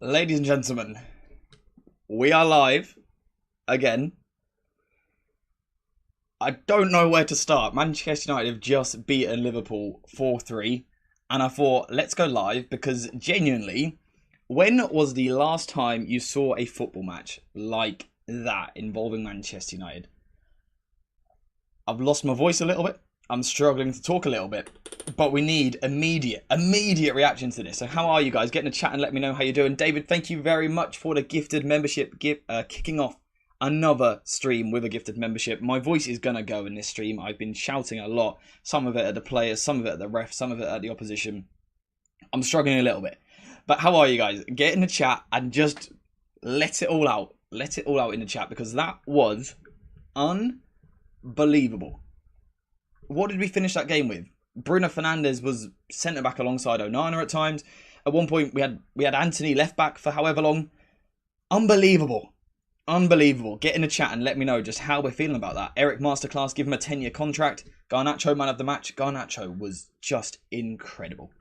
Ladies and gentlemen, we are live again. I don't know where to start. Manchester United have just beaten Liverpool 4-3, and I thought, let's go live because genuinely, when was the last time you saw a football match like that involving Manchester United? I've lost my voice a little bit. I'm struggling to talk a little bit, but we need immediate reaction to this. So how are you guys? Get in the chat and let me know how you're doing. David, thank you very much for the gifted membership, kicking off another stream with a gifted membership. My voice is going to go in this stream. I've been shouting a lot, some of it at the players, some of it at the ref, some of it at the opposition. I'm struggling a little bit. But how are you guys? Get in the chat and just let it all out. Let it all out in the chat because that was unbelievable. What did we finish that game with? Bruno Fernandes was centre back alongside Onana at times. At one point, we had Anthony left back for however long. Unbelievable. Unbelievable. Get in the chat and let me know just how we're feeling about that. Eric Masterclass, give him a 10-year contract. Garnacho, man of the match. Garnacho was just incredible.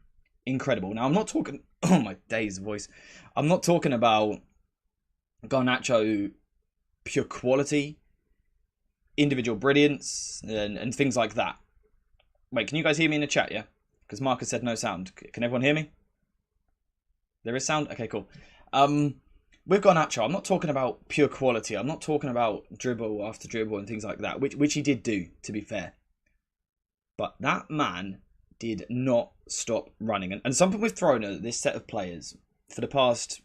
Incredible. Now, I'm not talking... Oh, my days voice. I'm not talking about Garnacho pure quality, individual brilliance, and things like that. Wait, can you guys hear me in the chat, yeah? Because Marcus said no sound. Can everyone hear me? There is sound? Okay, cool. With Garnacho, I'm not talking about pure quality. I'm not talking about dribble after dribble and things like that, which he did do, to be fair. But that man did not stop running. And something we've thrown at this set of players for the past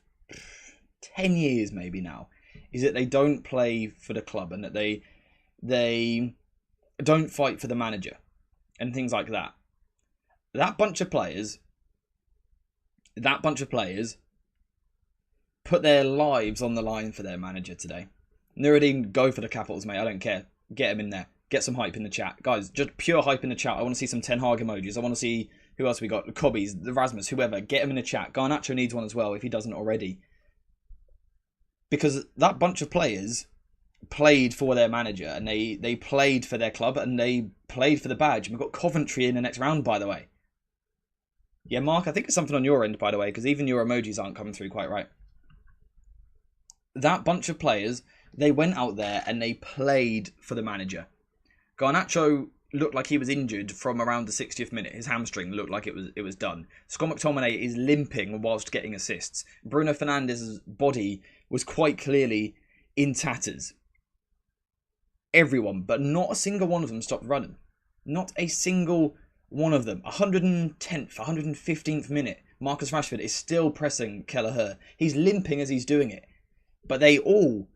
10 years maybe now is that they don't play for the club and that they don't fight for the manager and things like that. That bunch of players put their lives on the line for their manager today. Nuruddin, go for the capitals, mate. I don't care. Get him in there. Get some hype in the chat. Guys, just pure hype in the chat. I want to see some Ten Hag emojis. I want to see who else we got. The Cobbies, the Rasmus, whoever. Get him in the chat. Garnacho needs one as well if he doesn't already. Because that bunch of players played for their manager and they played for their club and they played for the badge. And we've got Coventry in the next round, by the way. Yeah, Mark, I think it's something on your end, by the way, because even your emojis aren't coming through quite right. That bunch of players, they went out there and they played for the manager. Garnacho looked like he was injured from around the 60th minute. His hamstring looked like it was done. Scott McTominay is limping whilst getting assists. Bruno Fernandes' body was quite clearly in tatters. Everyone, but not a single one of them stopped running. Not a single one of them. 110th, 115th minute. Marcus Rashford is still pressing Kelleher. He's limping as he's doing it. But they all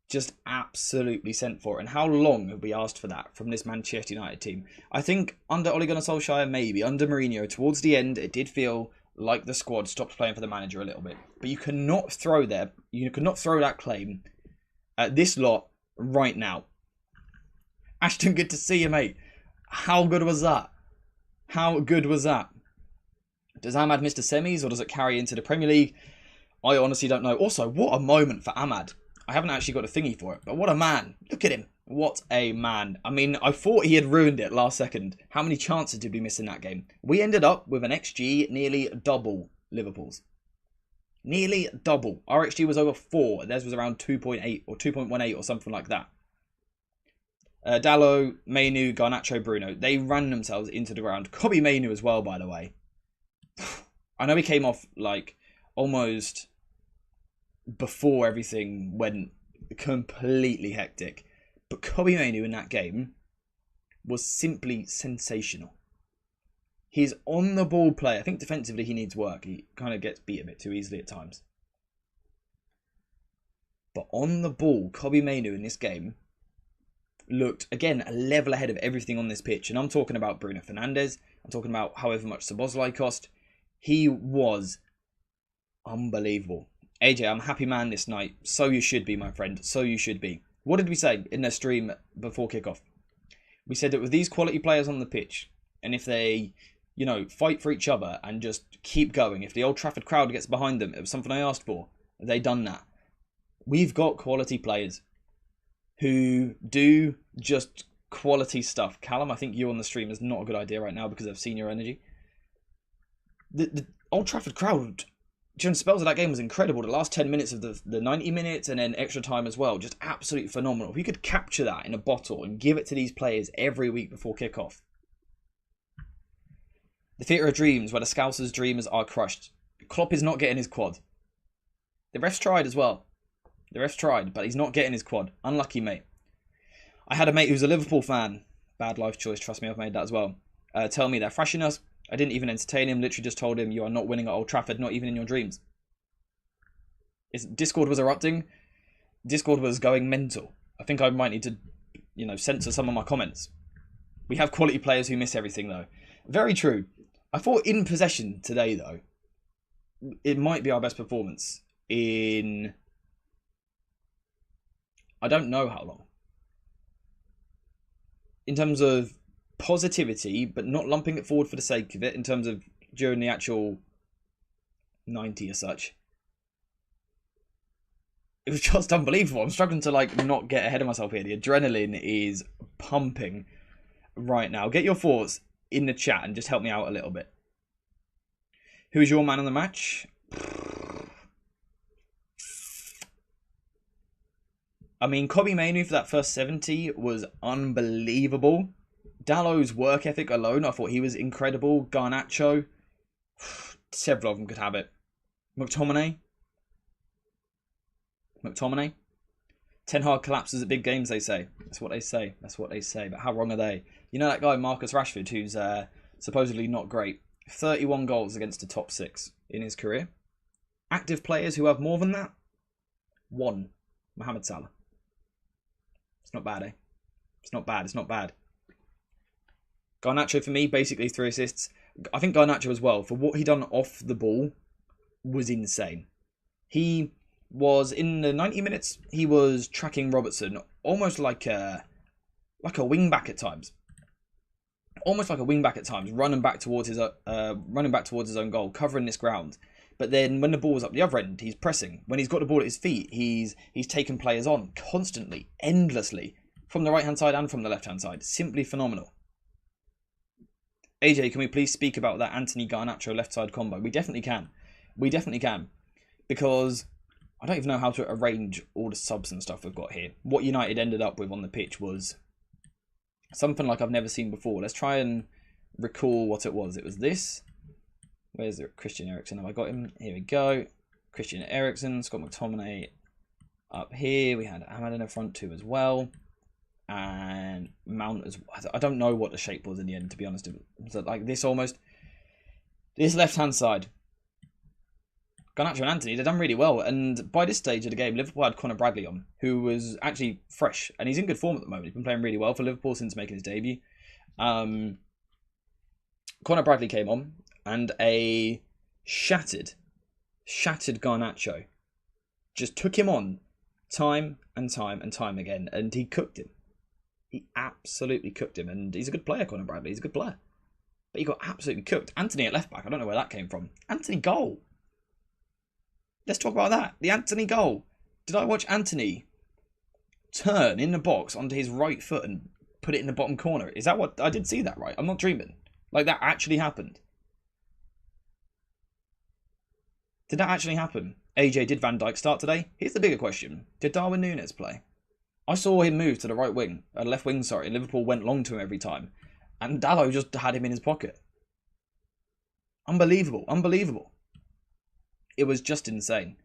just absolutely sent for it. And how long have we asked for that from this Manchester United team? I think under Ole Gunnar Solskjaer, maybe. Under Mourinho, towards the end, it did feel like the squad stopped playing for the manager a little bit. But you cannot throw that claim at this lot right now. Ashton, good to see you, mate. How good was that? How good was that? Does Ahmad miss the semis or does it carry into the Premier League? I honestly don't know. Also, what a moment for Ahmad. I haven't actually got a thingy for it, but what a man. Look at him. What a man. I mean, I thought he had ruined it last second. How many chances did we miss in that game? We ended up with an XG nearly double Liverpool's. Nearly double. Our XG was over 4. Theirs was around 2.8 or 2.18 or something like that. Dallo, Mainu, Garnacho, Bruno. They ran themselves into the ground. Kobbie Mainu as well, by the way. I know he came off like almost before everything went completely hectic. But Kobbie Mainu in that game was simply sensational. He's on the ball player. I think defensively he needs work. He kind of gets beat a bit too easily at times. But on the ball, Kobbie Mainu in this game looked, again, a level ahead of everything on this pitch. And I'm talking about Bruno Fernandes. I'm talking about however much Szoboszlai cost. He was unbelievable. AJ, I'm a happy man this night. So you should be, my friend. So you should be. What did we say in the stream before kickoff? We said that with these quality players on the pitch, and if they, fight for each other and just keep going, if the Old Trafford crowd gets behind them, it was something I asked for. They done that. We've got quality players who do just quality stuff. Callum, I think you on the stream is not a good idea right now because I've seen your energy. The Old Trafford crowd during spells of that game was incredible. The last 10 minutes of the 90 minutes and then extra time as well, just absolutely phenomenal. If you could capture that in a bottle and give it to these players every week before kickoff. The theatre of dreams, where the Scousers' dreams are crushed. Klopp is not getting his quad. The refs tried as well. The refs tried, but he's not getting his quad. Unlucky, mate. I had a mate who's a Liverpool fan. Bad life choice, trust me, I've made that as well. Tell me they're thrashing us. I didn't even entertain him, literally just told him, you are not winning at Old Trafford, not even in your dreams. Discord was erupting. Discord was going mental. I think I might need to, censor some of my comments. We have quality players who miss everything, though. Very true. I thought in possession today, though, it might be our best performance in... I don't know how long. In terms of positivity, but not lumping it forward for the sake of it, in terms of during the actual 90 as such. It was just unbelievable. I'm struggling to not get ahead of myself here. The adrenaline is pumping right now. Get your thoughts in the chat and just help me out a little bit. Who is your man of the match? I mean, Kobe Mainoo for that first 70 was unbelievable. Dallow's work ethic alone, I thought he was incredible. Garnacho, several of them could have it. McTominay. Ten Hag collapses at big games, they say. That's what they say. But how wrong are they? You know that guy, Marcus Rashford, who's supposedly not great. 31 goals against the top 6 in his career. Active players who have more than that? 1. Mohamed Salah. It's not bad, eh? It's not bad. Garnacho for me, basically 3 assists. I think Garnacho as well, for what he done off the ball, was insane. He was, in the 90 minutes, he was tracking Robertson almost like a wing-back at times. Running back towards his own goal, covering this ground. But then when the ball was up the other end, he's pressing. When he's got the ball at his feet, he's taking players on constantly, endlessly, from the right-hand side and from the left-hand side. Simply phenomenal. AJ, can we please speak about that Anthony Garnacho left-side combo? We definitely can. Because I don't even know how to arrange all the subs and stuff we've got here. What United ended up with on the pitch was something like I've never seen before. Let's try and recall what it was. It was this. Where's it? Christian Eriksen. Have I got him? Here we go. Christian Eriksen, Scott McTominay up here. We had Ahmad in the front too as well. And Mount as well. I don't know what the shape was in the end, to be honest. So like this almost. This left-hand side. Garnacho and Anthony, they've done really well. And by this stage of the game, Liverpool had Conor Bradley on, who was actually fresh. And he's in good form at the moment. He's been playing really well for Liverpool since making his debut. Conor Bradley came on. And a shattered Garnacho just took him on time and time again. And he cooked him. He absolutely cooked him. And he's a good player, Conor Bradley. He's a good player. But he got absolutely cooked. Anthony at left back. I don't know where that came from. Anthony goal. Let's talk about that. The Anthony goal. Did I watch Anthony turn in the box onto his right foot and put it in the bottom corner? Is that what... I did see that, right? I'm not dreaming. Like, that actually happened. Did that actually happen? AJ, did Van Dijk start today? Here's the bigger question. Did Darwin Núñez play? I saw him move to the right wing. Left wing, sorry. Liverpool went long to him every time. And Dalot just had him in his pocket. Unbelievable. It was just insane.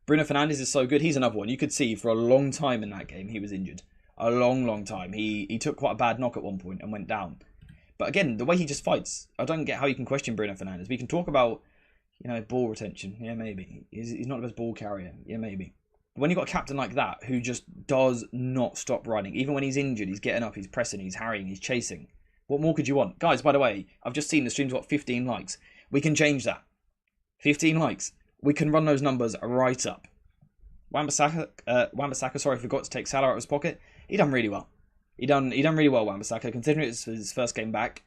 Bruno Fernandes is so good. He's another one. You could see for a long time in that game he was injured. A long time. He took quite a bad knock at one point and went down. But again, the way he just fights, I don't get how you can question Bruno Fernandes. We can talk about, ball retention. Yeah, maybe. He's not the best ball carrier. Yeah, maybe. But when you've got a captain like that who just does not stop running, even when he's injured, he's getting up, he's pressing, he's harrying, he's chasing. What more could you want? Guys, by the way, I've just seen the stream's got 15 likes. We can change that. 15 likes. We can run those numbers right up. Wan-Bissaka, sorry, forgot to take Salah out of his pocket. He done really well. He done really well, Wan-Bissaka. Considering it's his first game back,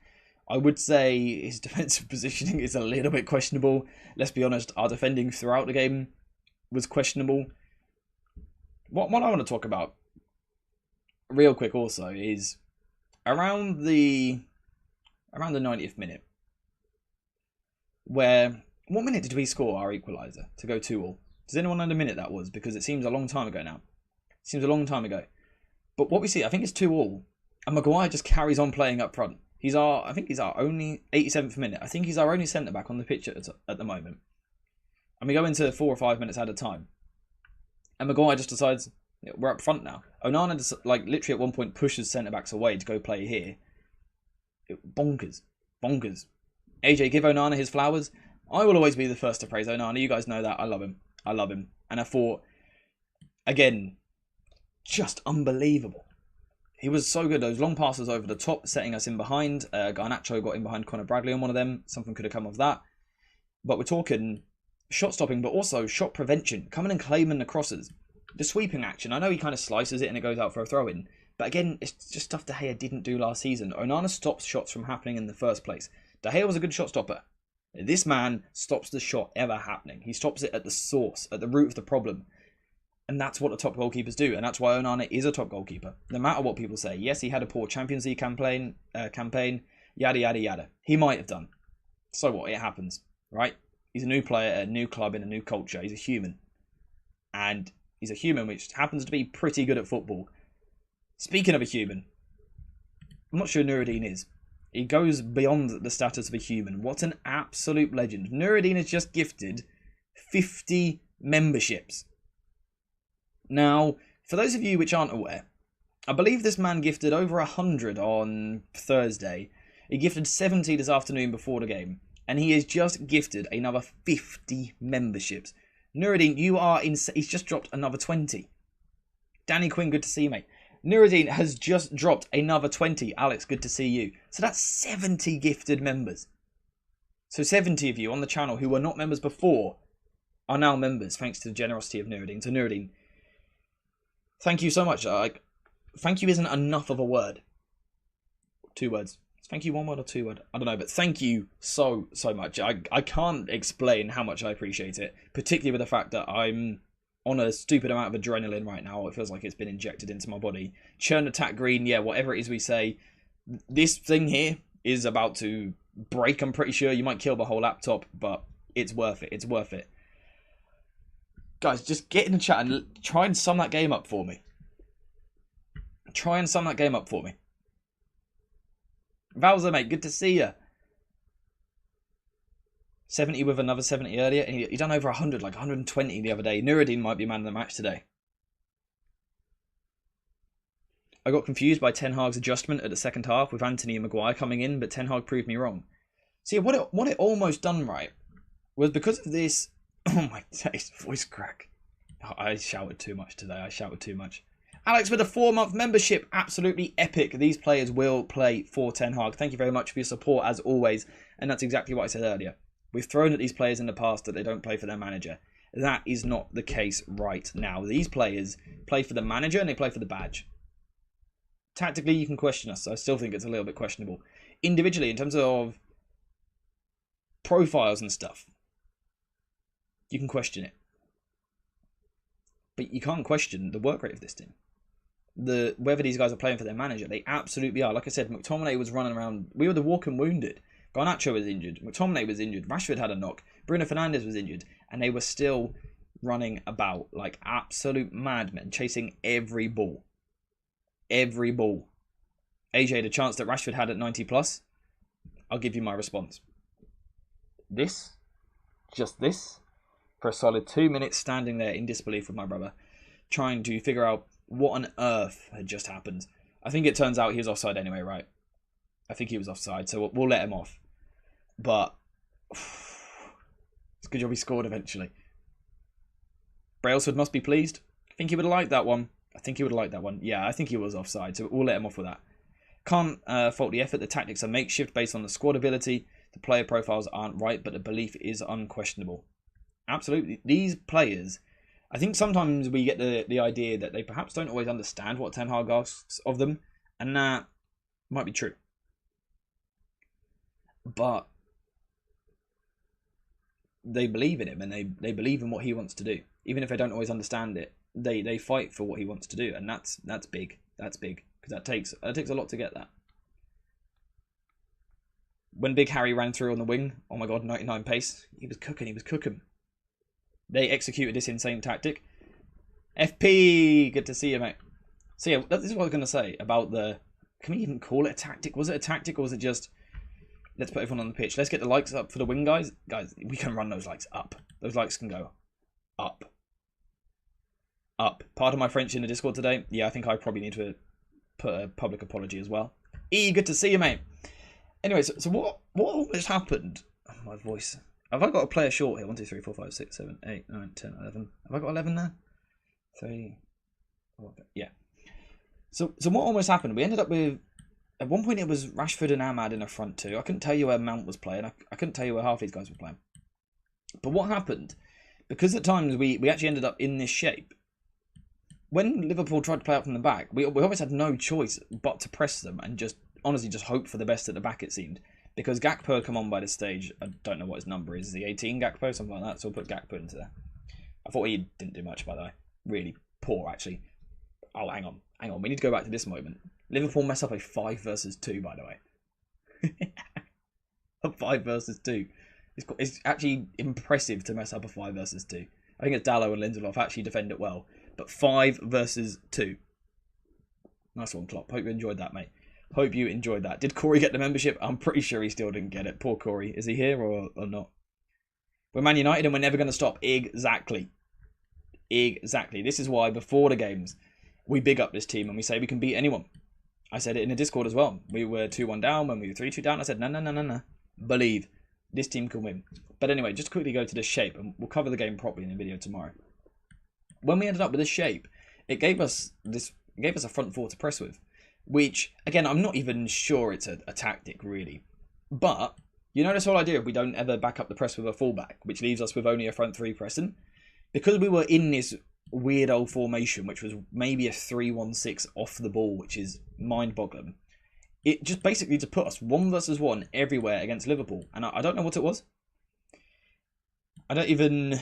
I would say his defensive positioning is a little bit questionable. Let's be honest, our defending throughout the game was questionable. What I want to talk about real quick also is around the 90th minute, where What minute did we score our equaliser to go 2-2? Does anyone know the minute that was? Because it seems a long time ago now. It seems a long time ago. But what we see, I think it's 2-2. And Maguire just carries on playing up front. I think he's our only 87th minute. I think he's our only centre back on the pitch at the moment. And we go into 4 or 5 minutes at a time. And Maguire just decides, we're up front now. Onana just, literally at one point pushes centre backs away to go play here. Bonkers. Bonkers. AJ, give Onana his flowers. I will always be the first to praise Onana. You guys know that. I love him. I love him. And I thought, again, just unbelievable. He was so good. Those long passes over the top, setting us in behind. Garnacho got in behind Conor Bradley on one of them. Something could have come of that. But we're talking shot stopping, but also shot prevention. Coming and claiming the crosses. The sweeping action. I know he kind of slices it and it goes out for a throw-in. But again, it's just stuff De Gea didn't do last season. Onana stops shots from happening in the first place. De Gea was a good shot stopper. This man stops the shot ever happening. He stops it at the source, at the root of the problem. And that's what the top goalkeepers do. And that's why Onana is a top goalkeeper. No matter what people say. Yes, he had a poor Champions League campaign, yada, yada, yada. He might have done. So what? It happens, right? He's a new player at a new club in a new culture. He's a human. And he's a human which happens to be pretty good at football. Speaking of a human, I'm not sure Nuruddin is. He goes beyond the status of a human. What an absolute legend. Nuruddin has just gifted 50 memberships. Now, for those of you which aren't aware, I believe this man gifted over 100 on Thursday. He gifted 70 this afternoon before the game. And he has just gifted another 50 memberships. Nuruddin, you are insane. He's just dropped another 20. Danny Quinn, good to see you, mate. Nuruddin has just dropped another 20. Alex, good to see you. So that's 70 gifted members. So 70 of you on the channel who were not members before are now members, thanks to the generosity of Nuruddin. So Nuruddin, thank you so much. Thank you isn't enough of a word. 2 words. Thank you 1 word or 2 word? I don't know, but thank you so much. I can't explain how much I appreciate it, particularly with the fact that I'm on a stupid amount of adrenaline right now. It feels like it's been injected into my body. Churn attack green, yeah, whatever it is we say. This thing here is about to break, I'm pretty sure. You might kill the whole laptop, but it's worth it. It's worth it. Guys, just get in the chat and try and sum that game up for me. Try and sum that game up for me. Valza, mate, good to see you. 70 with another 70 earlier. And he done over 100, like 120 the other day. Nuruddin might be man of the match today. I got confused by Ten Hag's adjustment at the second half with Anthony and Maguire coming in, but Ten Hag proved me wrong. See, what it almost done right was because of this... Oh my days, voice crack. I shouted too much today. I shouted too much. Alex with a 4-month membership. Absolutely epic. These players will play for Ten Hag. Thank you very much for your support as always. And that's exactly what I said earlier. We've thrown at these players in the past that they don't play for their manager. That is not the case right now. These players play for the manager and they play for the badge. Tactically, you can question us. I still think it's a little bit questionable. Individually, in terms of profiles and stuff, you can question it. But you can't question the work rate of this team. Whether these guys are playing for their manager, they absolutely are. Like I said, McTominay was running around. We were the walking wounded. Garnacho was injured. McTominay was injured. Rashford had a knock. Bruno Fernandes was injured. And they were still running about like absolute madmen, chasing every ball. Every ball. AJ, the chance that Rashford had at 90 plus, I'll give you my response. This, just this, for a solid 2 minutes standing there in disbelief with my brother, trying to figure out what on earth had just happened. I think it turns out he was offside anyway, right? I think he was offside, so we'll let him off. But it's a good job he scored eventually. Brailsford must be pleased. I think he would have liked that one. Yeah, I think he was offside, so we'll let him off with that. Can't fault the effort. The tactics are makeshift based on the squad ability. The player profiles aren't right, but the belief is unquestionable. Absolutely. These players, I think sometimes we get the idea that they perhaps don't always understand what Ten Hag asks of them, and that might be true. But they believe in him, and they believe in what he wants to do. Even if they don't always understand it, they fight for what he wants to do, and that's big. That's big, because that takes a lot to get that. When Big Harry ran through on the wing, oh my god, 99 pace. He was cooking. They executed this insane tactic. FP, good to see you, mate. So yeah, this is what I was going to say about the... Can we even call it a tactic? Was it a tactic or was it just... Let's put everyone on the pitch. Let's get the likes up for the wing, guys. Guys, we can run those likes up. Those likes can go up. Up. Pardon my French in the Discord today. Yeah, I think I probably need to put a public apology as well. Good to see you, mate. Anyway, so what almost happened? Oh, my voice. Have I got a player short here? 1, 2, 3, 4, 5, 6, 7, 8, 9, 10, 11. Have I got 11 there? 3. 4, yeah. So what almost happened? We ended up with... At one point, it was Rashford and Ahmad in a front two. I couldn't tell you where Mount was playing. I couldn't tell you where half these guys were playing. But what happened? Because at times we actually ended up in this shape. When Liverpool tried to play out from the back, we always had no choice but to press them and just honestly just hope for the best at the back, it seemed. Because Gakpo had come on by this stage. I don't know what his number is. Is he 18, Gakpo? Something like that. So we'll put Gakpo into there. I thought he didn't do much, by the way. Really poor, actually. Oh, hang on. We need to go back to this moment. Liverpool mess up a 5 versus 2, by the way. A 5 versus 2. It's actually impressive to mess up a 5 versus 2. I think it's Dallo and Lindelof actually defend it well. But 5 versus 2. Nice one, Klopp. Hope you enjoyed that, mate. Hope you enjoyed that. Did Corey get the membership? I'm pretty sure he still didn't get it. Poor Corey. Is he here or not? We're Man United and we're never going to stop. Exactly. This is why before the games, we big up this team and we say we can beat anyone. I said it in the Discord as well. We were 2-1 down. When we were 3-2 down, I said, no. Believe. This team can win. But anyway, just quickly go to the shape and we'll cover the game properly in the video tomorrow. When we ended up with this shape, it gave us a front four to press with. Which, again, I'm not even sure it's a tactic, really. But, you know this whole idea of we don't ever back up the press with a fullback, which leaves us with only a front three pressing? Because we were in this weird old formation, which was maybe a 3-1-6 off the ball, which is mind-boggling. It just basically to put us 1 versus 1 everywhere against Liverpool. And I don't know what it was. I don't even...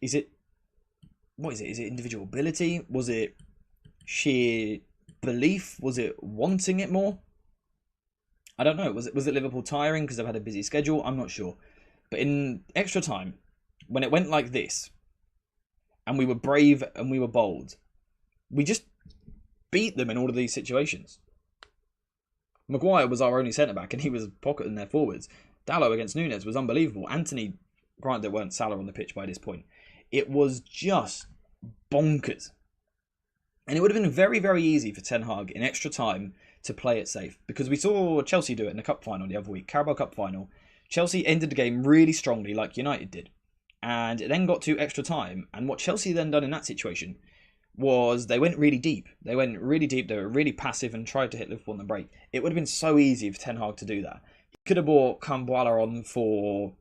Is it... What is it? Is it individual ability? Was it sheer belief? Was it wanting it more? I don't know. Was it Liverpool tiring because they've had a busy schedule? I'm not sure. But in extra time, when it went like this, and we were brave and we were bold, we just beat them in all of these situations. Maguire was our only centre-back and he was pocketing their forwards. Dallo against Núñez was unbelievable. Anthony, granted there weren't Salah on the pitch by this point. It was just bonkers. And it would have been very, very easy for Ten Hag in extra time to play it safe. Because we saw Chelsea do it in the cup final the other week. Carabao Cup final. Chelsea ended the game really strongly like United did. And it then got to extra time. And what Chelsea then done in that situation was they went really deep. They went really deep. They were really passive and tried to hit Liverpool on the break. It would have been so easy for Ten Hag to do that. He could have brought Kambuala on for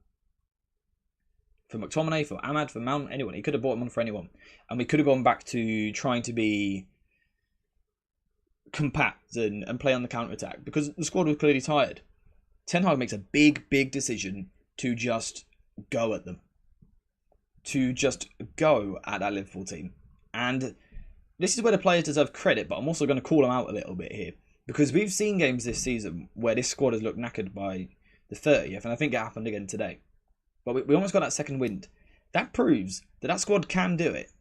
McTominay, for Ahmad, for Mount, anyone. He could have brought him on for anyone. And we could have gone back to trying to be compact and play on the counter-attack. Because the squad was clearly tired. Ten Hag makes a big, big decision to just go at them. To just go at that Liverpool team. And this is where the players deserve credit, but I'm also going to call them out a little bit here. Because we've seen games this season where this squad has looked knackered by the 30th, and I think it happened again today. But we almost got that second wind. That proves that squad can do it.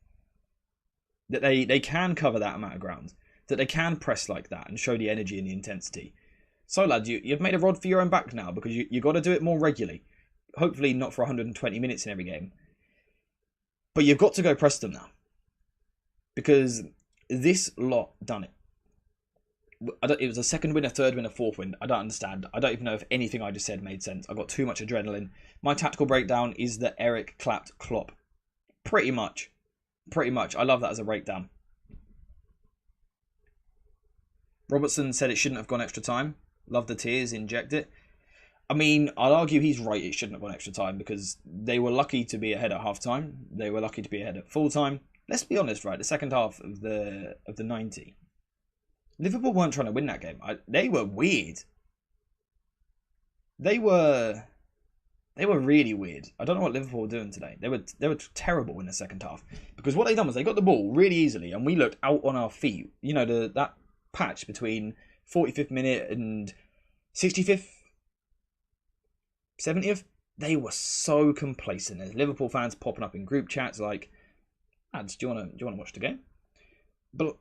That they can cover that amount of ground. That they can press like that and show the energy and the intensity. So, lads, you've made a rod for your own back now because you've got to do it more regularly. Hopefully not for 120 minutes in every game. But you've got to go press them now. Because this lot done it. It was a second win, a third win, a fourth win. I don't understand. I don't even know if anything I just said made sense. I got too much adrenaline. My tactical breakdown is that Eric clapped Klopp. Pretty much. I love that as a breakdown. Robertson said it shouldn't have gone extra time. Love the tears, inject it. I mean, I'll argue he's right. It shouldn't have gone extra time because they were lucky to be ahead at half time. They were lucky to be ahead at full time. Let's be honest, right? The second half of the 90. Liverpool weren't trying to win that game. They were weird. They were really weird. I don't know what Liverpool were doing today. They were terrible in the second half. Because what they done was they got the ball really easily and we looked out on our feet. You know, that patch between 45th minute and 65th 70th, they were so complacent. There's Liverpool fans popping up in group chats like, lads, do you want to watch the game? But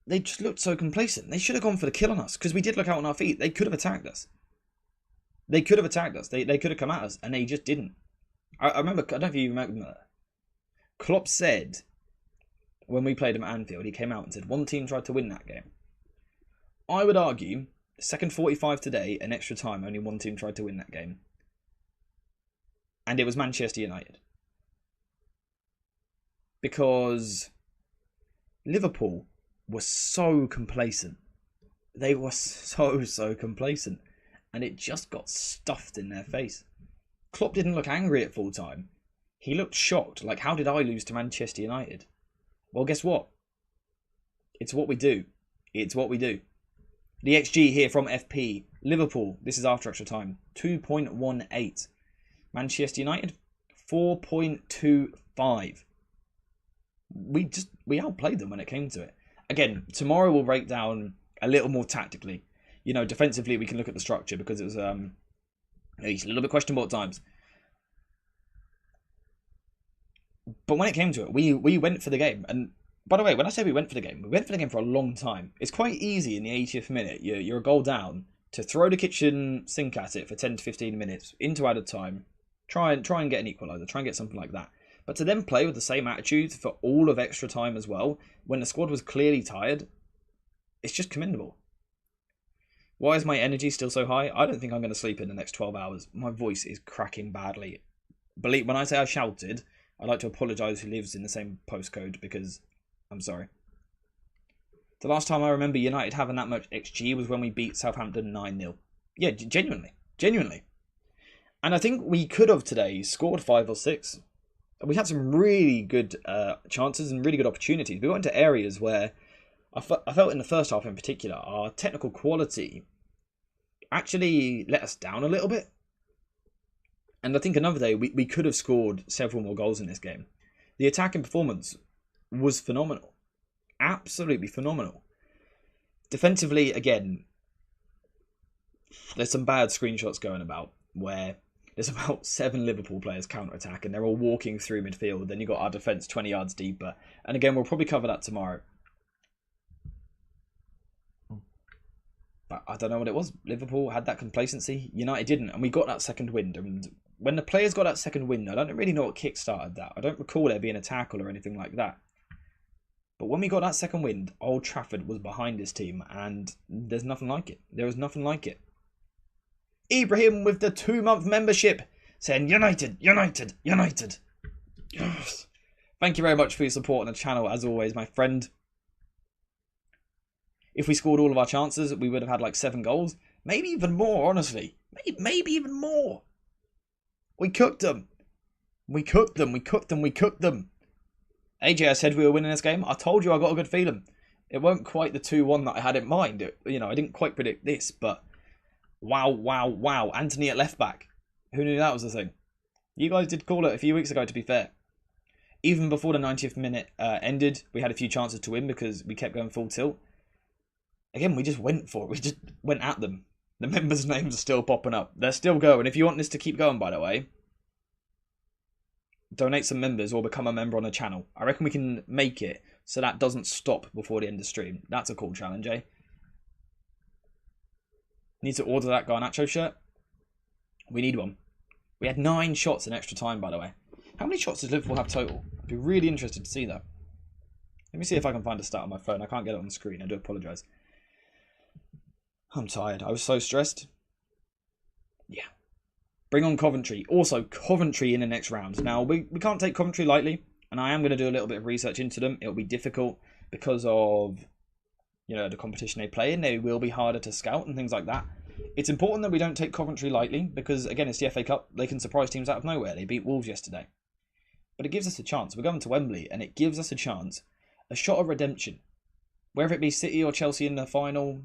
they just looked so complacent. They should have gone for the kill on us because we did look out on our feet. They could have attacked us. They could have attacked us. They could have come at us, and they just didn't. I remember, I don't know if you remember, Klopp said when we played him at Anfield, he came out and said one team tried to win that game. I would argue, second 45 today, an extra time, only one team tried to win that game. And it was Manchester United. Because Liverpool was so complacent. They were so complacent. And it just got stuffed in their face. Klopp didn't look angry at full time. He looked shocked. Like, how did I lose to Manchester United? Well, guess what? It's what we do. It's what we do. The XG here from FP. Liverpool, this is after extra time, 2.18. Manchester United, 4.25. We outplayed them when it came to it. Again, tomorrow we'll break down a little more tactically. You know, defensively we can look at the structure because it was at least a little bit questionable at times. But when it came to it, we went for the game. And by the way, when I say we went for the game for a long time. It's quite easy in the 80th minute. You're a goal down to throw the kitchen sink at it for 10 to 15 minutes into added time. Try and get an equaliser. Try and get something like that. But to then play with the same attitude for all of extra time as well, when the squad was clearly tired, it's just commendable. Why is my energy still so high? I don't think I'm going to sleep in the next 12 hours. My voice is cracking badly. Believe when I say I shouted, I'd like to apologise who lives in the same postcode because I'm sorry. The last time I remember United having that much XG was when we beat Southampton 9-0. Yeah, genuinely. And I think we could have today scored 5 or 6. We had some really good chances and really good opportunities. We got into areas where I felt in the first half in particular, our technical quality actually let us down a little bit. And I think another day, we could have scored several more goals in this game. The attacking performance was phenomenal. Absolutely phenomenal. Defensively, again, there's some bad screenshots going about where there's about 7 Liverpool players counter-attack and they're all walking through midfield. Then you've got our defence 20 yards deeper. And again, we'll probably cover that tomorrow. But I don't know what it was. Liverpool had that complacency. United didn't. And we got that second wind. And when the players got that second wind, I don't really know what kick-started that. I don't recall there being a tackle or anything like that. But when we got that second wind, Old Trafford was behind this team. And there's nothing like it. There was nothing like it. Ibrahim with the 2-month membership saying, United, United, United. Yes. Thank you very much for your support on the channel, as always, my friend. If we scored all of our chances, we would have had like 7 goals. Maybe even more, honestly. Maybe even more. We cooked them. We cooked them. We cooked them. We cooked them. AJ, I said we were winning this game. I told you I got a good feeling. It weren't quite the 2-1 that I had in mind. I didn't quite predict this, but wow, wow, wow. Anthony at left back. Who knew that was the thing? You guys did call it a few weeks ago, to be fair. Even before the 90th minute ended, we had a few chances to win because we kept going full tilt. Again, we just went for it. We just went at them. The members' names are still popping up. They're still going. If you want this to keep going, by the way, donate some members or become a member on the channel. I reckon we can make it so that doesn't stop before the end of stream. That's a cool challenge, eh? Need to order that Garnacho shirt? We need one. We had 9 shots in extra time, by the way. How many shots does Liverpool have total? I'd be really interested to see that. Let me see if I can find a stat on my phone. I can't get it on the screen. I do apologise. I'm tired. I was so stressed. Yeah. Bring on Coventry. Also, Coventry in the next round. Now, we can't take Coventry lightly, and I am going to do a little bit of research into them. It'll be difficult because of, the competition they play in. They will be harder to scout and things like that. It's important that we don't take Coventry lightly because, again, it's the FA Cup. They can surprise teams out of nowhere. They beat Wolves yesterday. But it gives us a chance. We're going to Wembley, and it gives us a chance, a shot of redemption. Whether it be City or Chelsea in the final,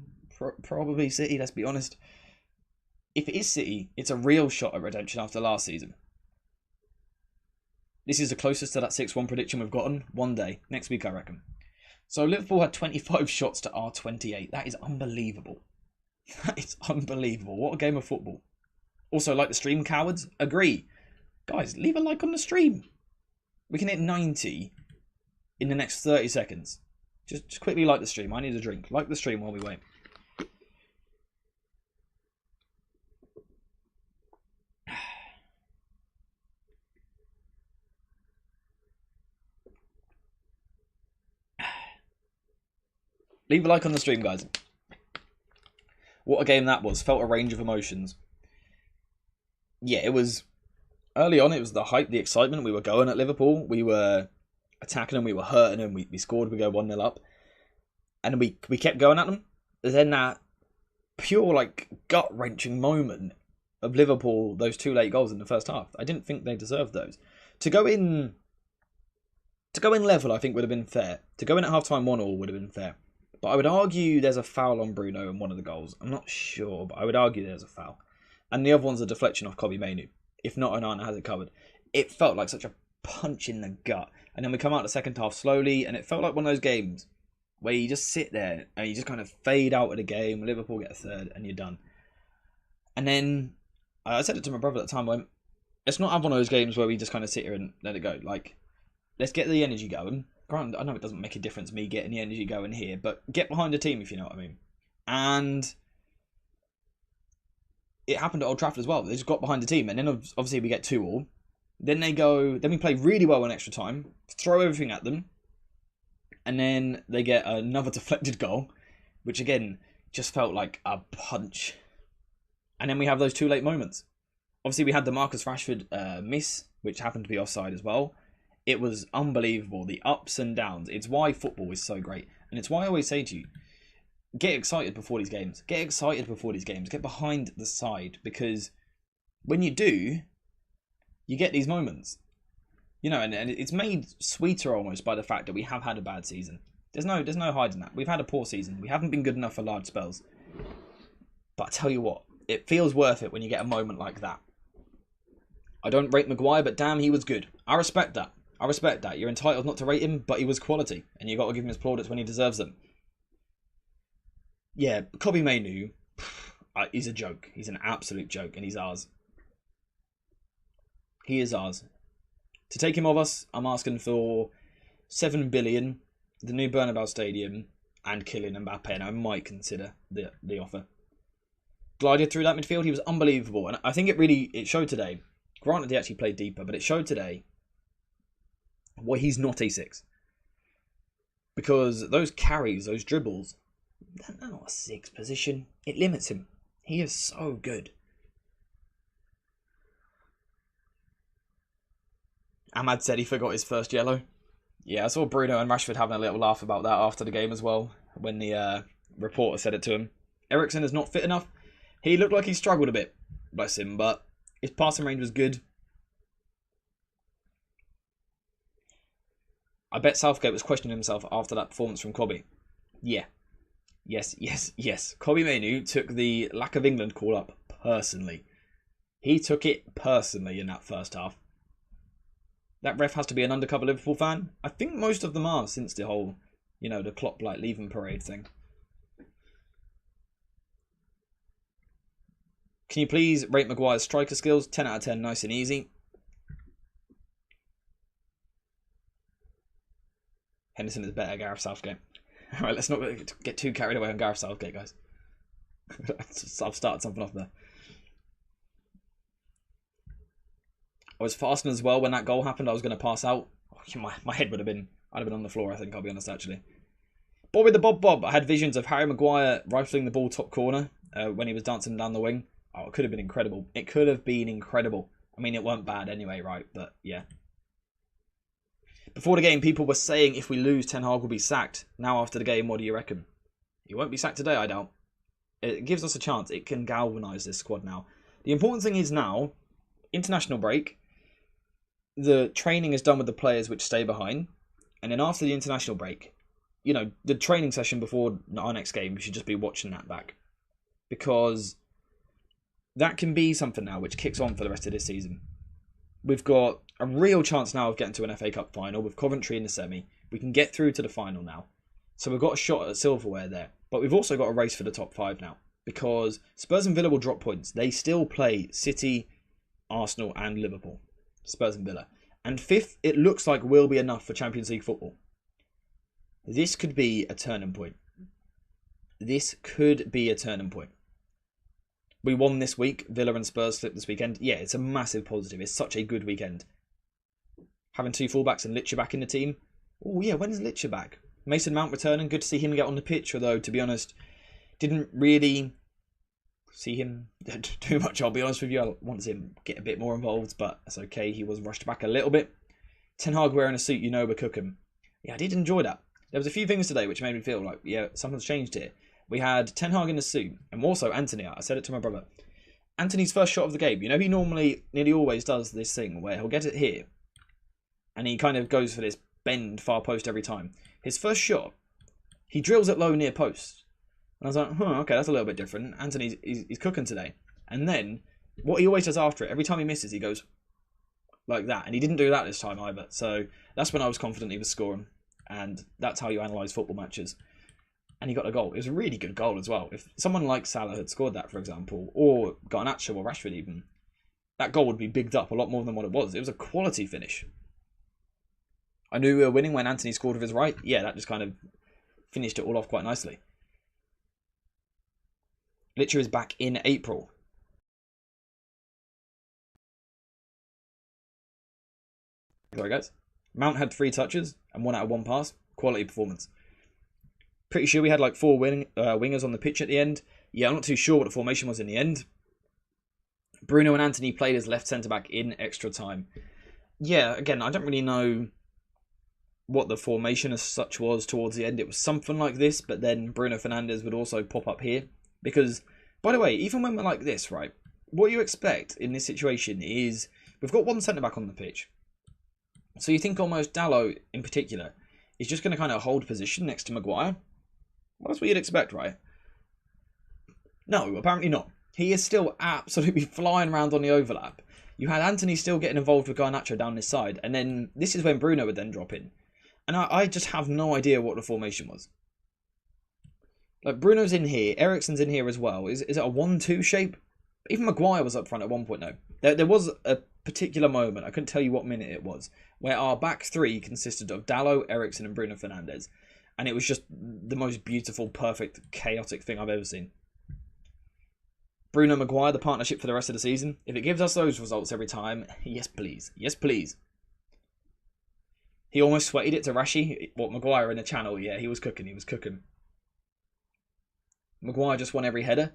probably City, let's be honest. If it is City, it's a real shot at redemption after last season. This is the closest to that 6-1 prediction we've gotten. One day. Next week, I reckon. So Liverpool had 25 shots to our 28. That is unbelievable. That is unbelievable. What a game of football. Also, like the stream, cowards. Agree. Guys, leave a like on the stream. We can hit 90 in the next 30 seconds. Just quickly like the stream. I need a drink. Like the stream while we wait. Leave a like on the stream, guys. What a game that was. Felt a range of emotions. Yeah, it was... Early on, it was the hype, the excitement. We were going at Liverpool. We were attacking them. We were hurting them. We scored. We go 1-0 up. And we kept going at them. Then that pure, like, gut-wrenching moment of Liverpool, those 2 late goals in the first half. I didn't think they deserved those. To go in level, I think, would have been fair. To go in at half-time 1-1 would have been fair. But I would argue there's a foul on Bruno in one of the goals. I'm not sure, but I would argue there's a foul. And the other one's a deflection off Kobbie Mainoo. If not, Onana has it covered. It felt like such a punch in the gut. And then we come out the second half slowly, and it felt like one of those games where you just sit there and you just kind of fade out of the game. Liverpool get a third, and you're done. And then I said it to my brother at the time, I went, let's not have one of those games where we just kind of sit here and let it go. Like, let's get the energy going. Granted, I know it doesn't make a difference me getting the energy going here, but get behind the team if you know what I mean. And it happened at Old Trafford as well. They just got behind the team, and then obviously we get 2-2. Then we play really well in extra time, throw everything at them, and then they get another deflected goal, which again just felt like a punch. And then we have those 2 late moments. Obviously, we had the Marcus Rashford miss, which happened to be offside as well. It was unbelievable, the ups and downs. It's why football is so great. And it's why I always say to you, get excited before these games. Get excited before these games. Get behind the side. Because when you do, you get these moments. You know, and it's made sweeter almost by the fact that we have had a bad season. There's no hiding that. We've had a poor season. We haven't been good enough for large spells. But I tell you what, it feels worth it when you get a moment like that. I don't rate Maguire, but damn, he was good. I respect that. You're entitled not to rate him, but he was quality. And you got to give him his plaudits when he deserves them. Yeah, Kobbie Mainoo, he's a joke. He's an absolute joke, and he's ours. He is ours. To take him off us, I'm asking for 7 billion, the new Bernabeu Stadium, and Kylian Mbappe, and I might consider the offer. Glided through that midfield, he was unbelievable, and I think it showed today. Granted, he actually played deeper, but it showed today why he's not a 6. Because those carries, those dribbles, they're not a 6 position. It limits him. He is so good. Ahmad said he forgot his first yellow. Yeah, I saw Bruno and Rashford having a little laugh about that after the game as well, when the reporter said it to him. Eriksen is not fit enough. He looked like he struggled a bit, bless him, but his passing range was good. I bet Southgate was questioning himself after that performance from Kobbie. Yeah. Yes. Kobbie Mainoo took the lack of England call up personally. He took it personally in that first half. That ref has to be an undercover Liverpool fan. I think most of them are since the whole, the Klopp like leaving parade thing. Can you please rate Maguire's striker skills? 10 out of 10, nice and easy. Henderson is better, Gareth Southgate. Alright, let's not get too carried away on Gareth Southgate, guys. I've started something off there. I was fasting as well when that goal happened. I was going to pass out. My head I'd have been on the floor, I think, I'll be honest, actually. Bobby the Bob. I had visions of Harry Maguire rifling the ball top corner when he was dancing down the wing. Oh, it could have been incredible. It could have been incredible. I mean, it weren't bad anyway, right? But, yeah. Before the game, people were saying if we lose, Ten Hag will be sacked. Now, after the game, what do you reckon? He won't be sacked today, I doubt. It gives us a chance. It can galvanise this squad now. The important thing is now, international break, the training is done with the players which stay behind. And then after the international break, the training session before our next game, we should just be watching that back. Because that can be something now which kicks on for the rest of this season. We've got a real chance now of getting to an FA Cup final with Coventry in the semi. We can get through to the final now. So we've got a shot at silverware there. But we've also got a race for the top 5 now. because Spurs and Villa will drop points. They still play City, Arsenal and Liverpool. Spurs and Villa. And 5th, it looks like will be enough for Champions League football. This could be a turning point. This could be a turning point. We won this week. Villa and Spurs slipped this weekend. Yeah, it's a massive positive. It's such a good weekend. Having 2 fullbacks and Licha back in the team. Oh yeah, when's Licha back? Mason Mount returning. Good to see him get on the pitch. Although, to be honest, didn't really see him too much, I'll be honest with you. I want to see him get a bit more involved, but that's okay. He was rushed back a little bit. Ten Hag wearing a suit, you know we're cooking. Yeah, I did enjoy that. There was a few things today which made me feel like, yeah, something's changed here. We had Ten Hag in a suit, and also Anthony. I said it to my brother. Anthony's first shot of the game. You know, he nearly always does this thing where he'll get it here, and he kind of goes for this bend far post every time. His first shot, he drills it low near post. And I was like, okay, that's a little bit different. Anthony's he's cooking today. And then, what he always does after it, every time he misses, he goes like that. And he didn't do that this time either. So that's when I was confident he was scoring. And that's how you analyse football matches. And he got a goal. It was a really good goal as well. If someone like Salah had scored that, for example, or Garnacho or Rashford even, that goal would be bigged up a lot more than what it was. It was a quality finish. I knew we were winning when Anthony scored with his right. Yeah, that just kind of finished it all off quite nicely. Licha is back in April. There he goes. Mount had 3 touches and 1 out of 1 pass. Quality performance. Pretty sure we had like 4 wingers on the pitch at the end. Yeah, I'm not too sure what the formation was in the end. Bruno and Anthony played as left centre-back in extra time. Yeah, again, I don't really know what the formation as such was towards the end. It was something like this, but then Bruno Fernandes would also pop up here. Because, by the way, even when we're like this, right, what you expect in this situation is we've got 1 centre-back on the pitch. So you think almost Dalot, in particular, is just going to kind of hold position next to Maguire? Well, that's what you'd expect, right? No, apparently not. He is still absolutely flying around on the overlap. You had Anthony still getting involved with Garnacho down this side, and then this is when Bruno would then drop in. And I just have no idea what the formation was. Like, Bruno's in here, Eriksen's in here as well. Is it a 1-2 shape? Even Maguire was up front at one point, no. There was a particular moment, I couldn't tell you what minute it was, where our back 3 consisted of Dalot, Eriksen and Bruno Fernandes. And it was just the most beautiful, perfect, chaotic thing I've ever seen. Bruno Maguire, the partnership for the rest of the season. If it gives us those results every time, yes please. Yes please. He almost sweated it to Rashi. What, Maguire in the channel? Yeah, he was cooking, he was cooking. Maguire just won every header.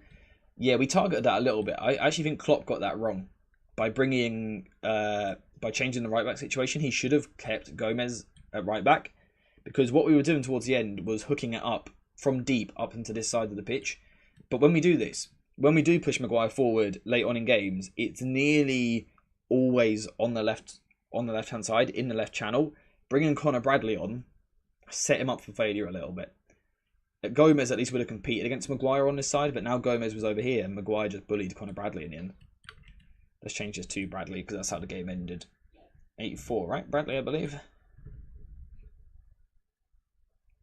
Yeah, we targeted that a little bit. I actually think Klopp got that wrong. By changing the right back situation, he should have kept Gomez at right back. Because what we were doing towards the end was hooking it up from deep up into this side of the pitch. But when we do this, when we do push Maguire forward late on in games, it's nearly always on the left-hand side, in the left channel. Bringing Conor Bradley on set him up for failure a little bit. Gomez at least would have competed against Maguire on this side, but now Gomez was over here and Maguire just bullied Conor Bradley in the end. Let's change this to Bradley because that's how the game ended. 84, right? Bradley, I believe.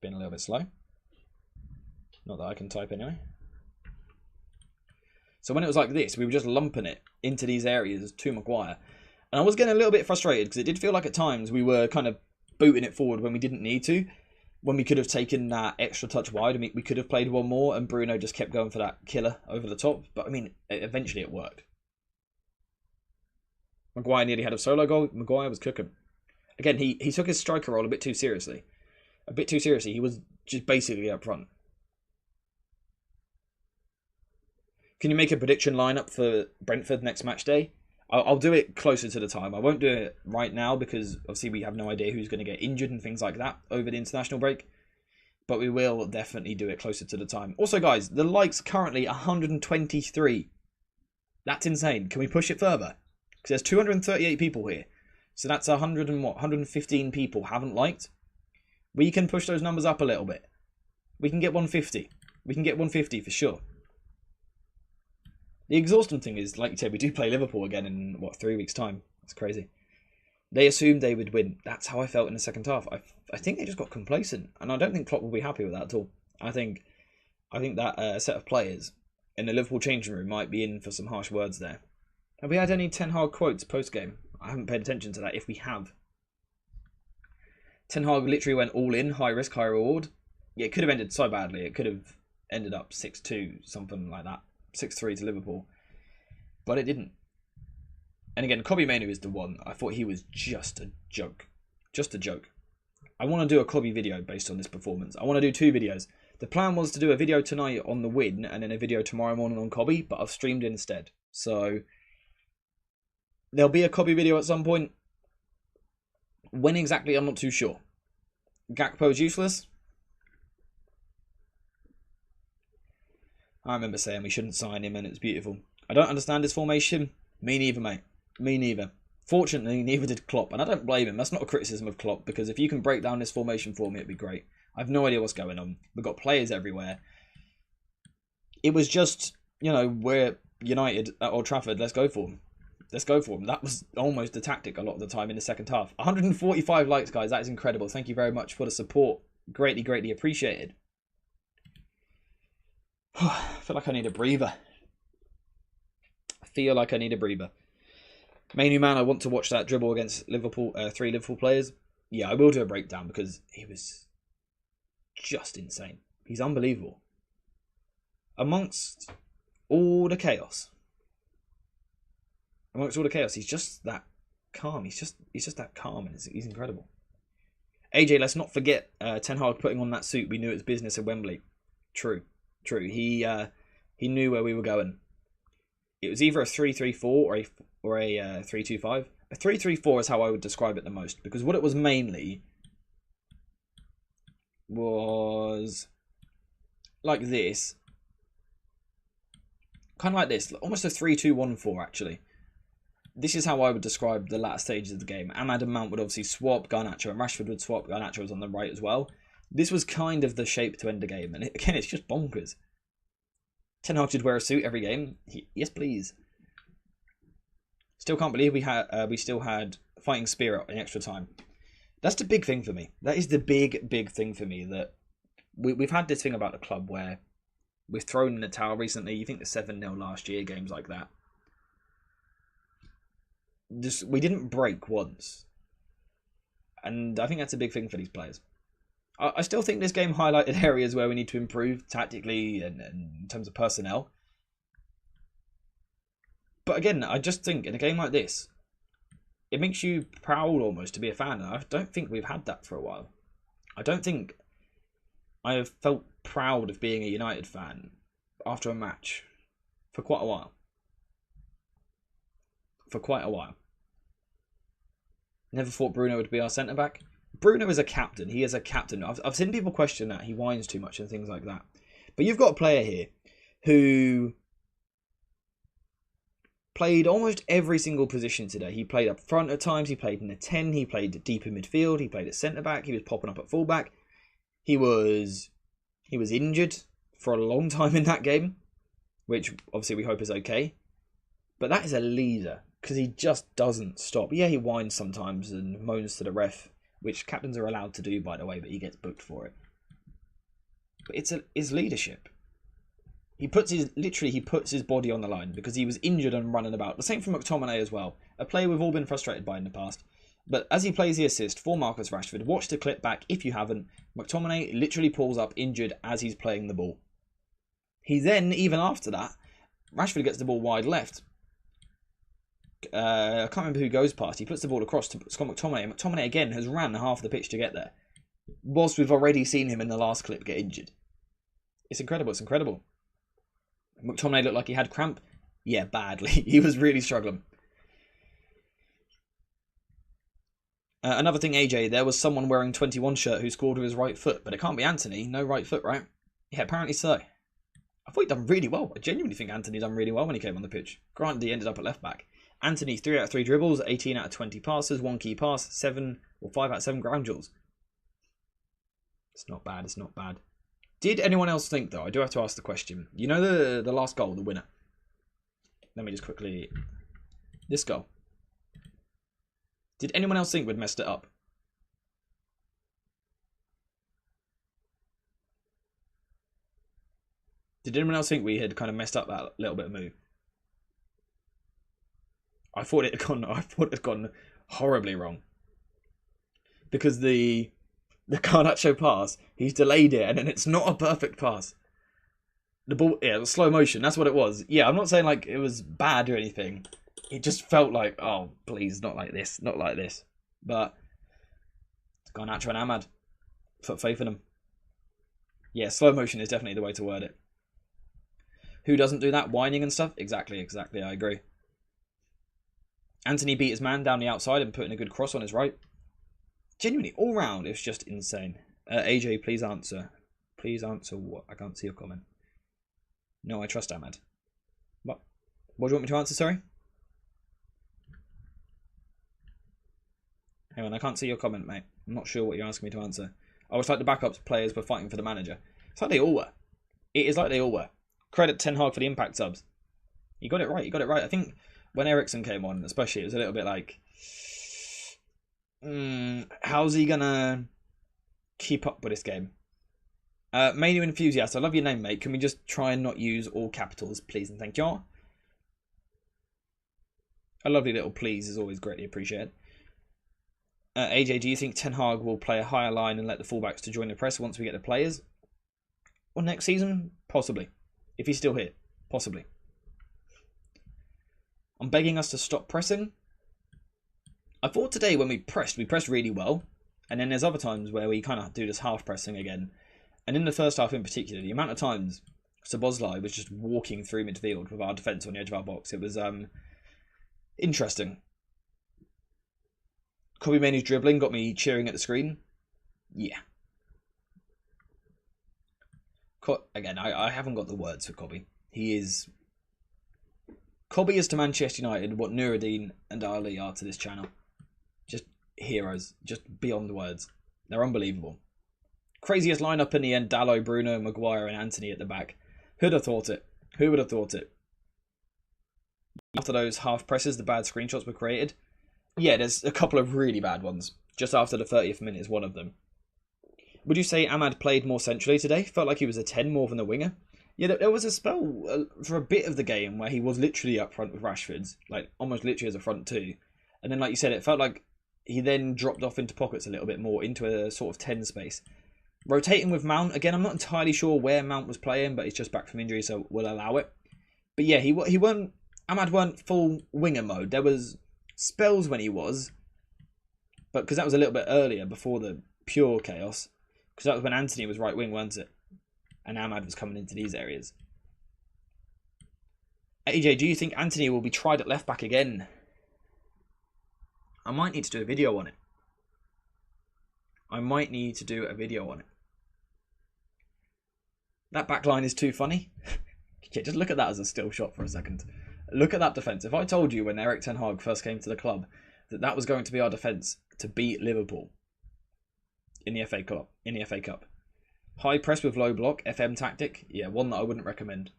Been a little bit slow. Not that I can type anyway. So when it was like this, we were just lumping it into these areas to Maguire. And I was getting a little bit frustrated because it did feel like at times we were kind of booting it forward when we didn't need to. When we could have taken that extra touch wide, I mean, we could have played one more and Bruno just kept going for that killer over the top. But I mean, eventually it worked. Maguire nearly had a solo goal. Maguire was cooking. Again, he took his striker role a bit too seriously. A bit too seriously. He was just basically up front. Can you make a prediction lineup for Brentford next match day? I'll do it closer to the time. I won't do it right now because obviously we have no idea who's going to get injured and things like that over the international break. But we will definitely do it closer to the time. Also, guys, the likes currently 123. That's insane. Can we push it further? Because there's 238 people here. So that's 115 people haven't liked. We can push those numbers up a little bit. We can get 150. We can get 150 for sure. The exhausting thing is, like you said, we do play Liverpool again in, 3 weeks' time. That's crazy. They assumed they would win. That's how I felt in the second half. I think they just got complacent. And I don't think Klopp will be happy with that at all. I think that set of players in the Liverpool changing room might be in for some harsh words there. Have we had any Ten Hag quotes post-game? I haven't paid attention to that, if we have. Ten Hag literally went all in, high risk, high reward. Yeah, it could have ended so badly. It could have ended up 6-2, something like that. 6-3 to Liverpool. But it didn't. And again, Kobbie Mainoo is the one. I thought he was just a joke. Just a joke. I want to do a Kobbie video based on this performance. I want to do 2 videos. The plan was to do a video tonight on the win and then a video tomorrow morning on Kobbie, but I've streamed instead. So there'll be a Kobbie video at some point. When exactly, I'm not too sure. Gakpo's useless. I remember saying we shouldn't sign him and it's beautiful. I don't understand his formation. Me neither, mate. Me neither. Fortunately, neither did Klopp, and I don't blame him. That's not a criticism of Klopp, because if you can break down this formation for me, it'd be great. I have no idea what's going on. We've got players everywhere. It was just, you know, we're United at Old Trafford. Let's go for them. Let's go for them. That was almost the tactic a lot of the time in the second half. 145 likes, guys. That is incredible. Thank you very much for the support. Greatly, greatly appreciated. I feel like I need a breather. Mainoo, man, I want to watch that dribble against Liverpool, 3 Liverpool players. Yeah, I will do a breakdown because he was just insane. He's unbelievable. Amongst all the chaos. He's just that calm. He's just that calm, and he's incredible. AJ, let's not forget Ten Hag putting on that suit. We knew it was business at Wembley. True. He knew where we were going. It was either a 3-3-4 or a 3-2-5. A 3-3-4 is how I would describe it the most, because what it was mainly was like this. Kind of like this. Almost a 3-2-1-4, actually. This is how I would describe the latter stages of the game. Ahmad and Mount would obviously swap. Garnacho and Rashford would swap. Garnacho was on the right as well. This was kind of the shape to end the game. And again, it's just bonkers. Ten Hag should wear a suit every game. Yes, please. Still can't believe we still had fighting spirit in extra time. That's the big thing for me. That is the big thing for me. That we've had this thing about the club where we've thrown in the towel recently. You think the 7-0 last year, games like that. We didn't break once. And I think that's a big thing for these players. I still think this game highlighted areas where we need to improve tactically and in terms of personnel. But again, I just think in a game like this, it makes you proud almost to be a fan. And I don't think we've had that for a while. I don't think I have felt proud of being a United fan after a match for quite a while. Never thought Bruno would be our centre-back. Bruno is a captain. He is a captain. I've seen people question that. He whines too much and things like that. But you've got a player here who played almost every single position today. He played up front at times. He played in a 10. He played deep in midfield. He played at centre-back. He was popping up at full-back. He was injured for a long time in that game, which obviously we hope is okay. But that is a leader, because he just doesn't stop. Yeah, he whines sometimes and moans to the ref, which captains are allowed to do, by the way, but he gets booked for it. But it's leadership. He puts his body on the line because he was injured and running about. The same for McTominay as well. A player we've all been frustrated by in the past. But as he plays the assist for Marcus Rashford, watch the clip back if you haven't. McTominay literally pulls up injured as he's playing the ball. He then, even after that, Rashford gets the ball wide left. I can't remember who goes past. He puts the ball across to Scott McTominay. And McTominay again has ran half the pitch to get there, whilst we've already seen him in the last clip get injured. It's incredible. McTominay looked like he had cramp. Yeah, badly. He was really struggling. Another thing, AJ, there was someone wearing 21 shirt who scored with his right foot, but it can't be Anthony. No right foot, right? Yeah, apparently so. I thought he'd done really well. I genuinely think Anthony done really well when he came on the pitch. Granted, he ended up at left back. Anthony, 3 out of 3 dribbles, 18 out of 20 passes, 1 key pass, 5 out of 7 ground duels. It's not bad. Did anyone else think, though, I do have to ask the question, you know the last goal, the winner? Let me just quickly... This goal. Did anyone else think we'd messed it up? Did Did anyone else think we had kind of messed up that little bit of move? I thought it had gone horribly wrong. Because the Garnacho pass, he's delayed it, and then it's not a perfect pass. The ball, yeah, it was slow motion. That's what it was. Yeah, I'm not saying like it was bad or anything. It just felt like, oh, please, not like this, not like this. But Garnacho and Ahmad, put faith in them. Yeah, slow motion is definitely the way to word it. Who doesn't do that? Whining and stuff? Exactly. I agree. Anthony beat his man down the outside and putting a good cross on his right. Genuinely, all round, it was just insane. AJ, please answer. Please answer what? I can't see your comment. No, I trust Ahmad. What do you want me to answer, sorry? Hang on, I can't see your comment, mate. I'm not sure what you're asking me to answer. Oh, it's like the backups players were fighting for the manager. It's like they all were. It is like they all were. Credit Ten Hag for the impact subs. You got it right. I think when Eriksen came on, especially, it was a little bit like, how's he gonna keep up with this game? Mania Enthusiast, I love your name, mate. Can we just try and not use all capitals, please and thank you? A lovely little please is always greatly appreciated. AJ, do you think Ten Hag will play a higher line and let the fullbacks to join the press once we get the players? Well, next season? Possibly. If he's still here. Possibly. I'm begging us to stop pressing. I thought today when we pressed really well. And then there's other times where we kind of do this half pressing again. And in the first half in particular, the amount of times Szoboszlai was just walking through midfield with our defence on the edge of our box. It was interesting. Kobe Mainoo's dribbling got me cheering at the screen. Yeah. Again, I haven't got the words for Kobe. Kobe is to Manchester United what Nuruddin and Ali are to this channel. Just heroes. Just beyond words. They're unbelievable. Craziest lineup in the end. Dalot, Bruno, Maguire and Anthony at the back. Who'd have thought it? Who would have thought it? After those half presses, the bad screenshots were created. Yeah, there's a couple of really bad ones. Just after the 30th minute is one of them. Would you say Ahmad played more centrally today? Felt like he was a 10 more than a winger. Yeah, there was a spell for a bit of the game where he was literally up front with Rashford's. Like, almost literally as a front two. And then, like you said, it felt like he then dropped off into pockets a little bit more, into a sort of 10 space. Rotating with Mount. Again, I'm not entirely sure where Mount was playing, but he's just back from injury, so we'll allow it. But yeah, Ahmad weren't full winger mode. There was spells when he was. But because that was a little bit earlier, before the pure chaos. Because that was when Anthony was right wing, wasn't it? And Ahmad was coming into these areas. AJ, do you think Anthony will be tried at left back again? I might need to do a video on it. That back line is too funny. Yeah, just look at that as a still shot for a second. Look at that defence. If I told you when Erik Ten Hag first came to the club that was going to be our defence to beat Liverpool in the FA Cup. High press with low block, FM tactic. Yeah, one that I wouldn't recommend.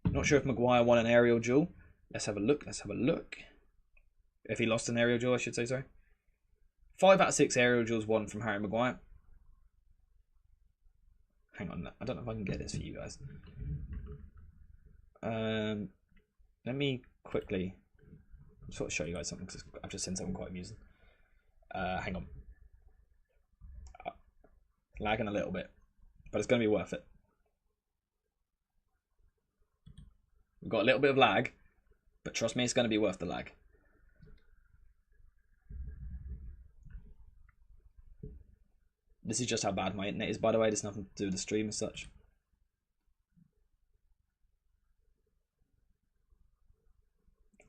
Not sure if Maguire won an aerial duel. Let's have a look. If he lost an aerial duel, I should say, sorry. 5 out of 6 aerial duels won from Harry Maguire. Hang on, I don't know if I can get this for you guys. Let me quickly sort of show you guys something because I've just seen something quite amusing. Hang on. Lagging a little bit, but it's going to be worth it. We've got a little bit of lag, but trust me, it's going to be worth the lag. This is just how bad my internet is, by the way. There's nothing to do with the stream as such.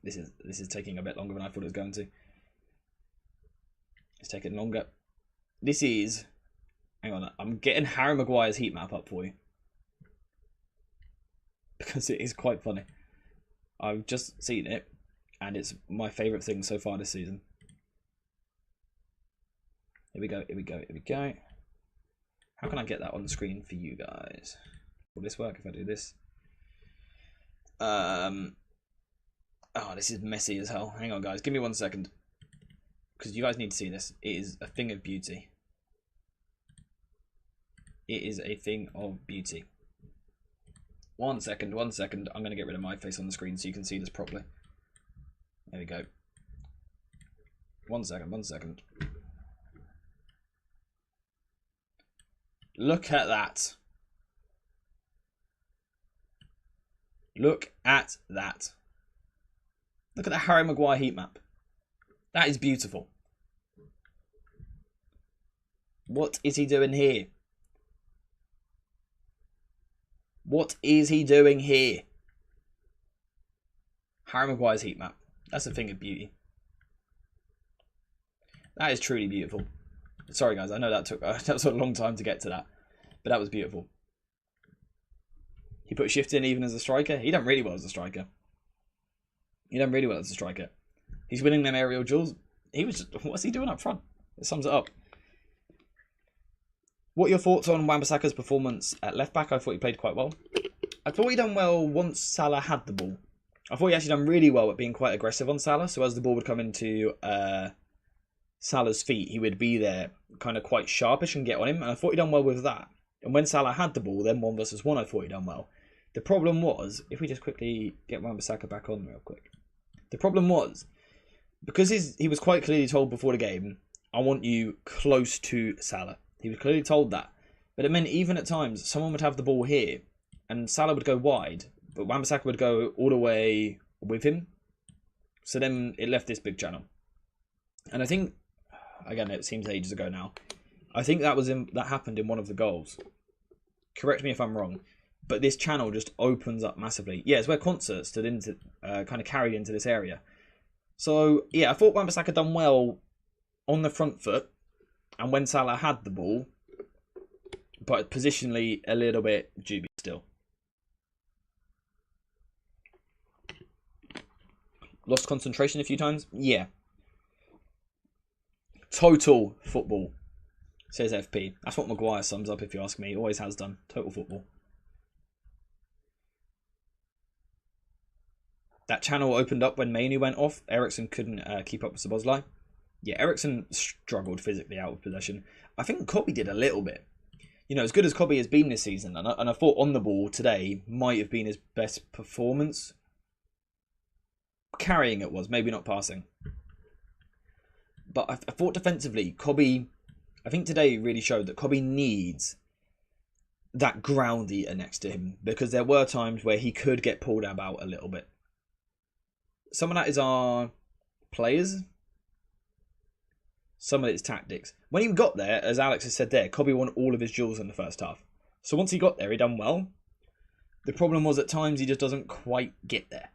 This is taking a bit longer than I thought it was going to. It's taking longer. This is... Hang on, I'm getting Harry Maguire's heat map up for you. Because it is quite funny. I've just seen it, and it's my favourite thing so far this season. Here we go. How can I get that on the screen for you guys? Will this work if I do this? Oh, this is messy as hell. Hang on, guys. Give me 1 second. Because you guys need to see this. It is a thing of beauty. 1 second, 1 second. I'm going to get rid of my face on the screen so you can see this properly. There we go. 1 second, 1 second. Look at that. Look at that. Look at the Harry Maguire heat map. That is beautiful. What is he doing here? What is he doing here? Harry Maguire's heat map. That's a thing of beauty. That is truly beautiful. Sorry guys, I know that took a long time to get to that. But that was beautiful. He put Shift in even as a striker. He done really well as a striker. He done really well as a striker. He's winning them aerial duels. He was just, what's he doing up front? It sums it up. What are your thoughts on Wan-Bissaka's performance at left back? I thought he played quite well. I thought he done well once Salah had the ball. I thought he actually done really well at being quite aggressive on Salah. So as the ball would come into Salah's feet, he would be there kind of quite sharpish and get on him. And I thought he done well with that. And when Salah had the ball, then 1 versus 1, I thought he done well. The problem was, if we just quickly get Wan-Bissaka back on real quick. The problem was, because he was quite clearly told before the game, I want you close to Salah. He was clearly told that. But it meant even at times, someone would have the ball here, and Salah would go wide, but Wan-Bissaka would go all the way with him. So then it left this big channel. And I think, again, it seems ages ago now, I think that happened in one of the goals. Correct me if I'm wrong. But this channel just opens up massively. Yeah, it's where Concert stood into, kind of carried into this area. So, yeah, I thought Wan-Bissaka done well on the front foot. And when Salah had the ball. But positionally, a little bit dubious still. Lost concentration a few times? Yeah. Total football, says FP. That's what Maguire sums up, if you ask me. He always has done. Total football. That channel opened up when Mainoo went off. Eriksen couldn't keep up with Szoboszlai. Yeah, Eriksen struggled physically out of possession. I think Kobe did a little bit. You know, as good as Kobe has been this season, and I thought on the ball today might have been his best performance. Carrying it was, maybe not passing. But I thought defensively, Kobe, I think today really showed that Kobe needs that ground eater next to him. Because there were times where he could get pulled about a little bit. Some of that is our players. Some of it is tactics. When he got there, as Alex has said there, Kobe won all of his duels in the first half. So once he got there, he done well. The problem was at times he just doesn't quite get there.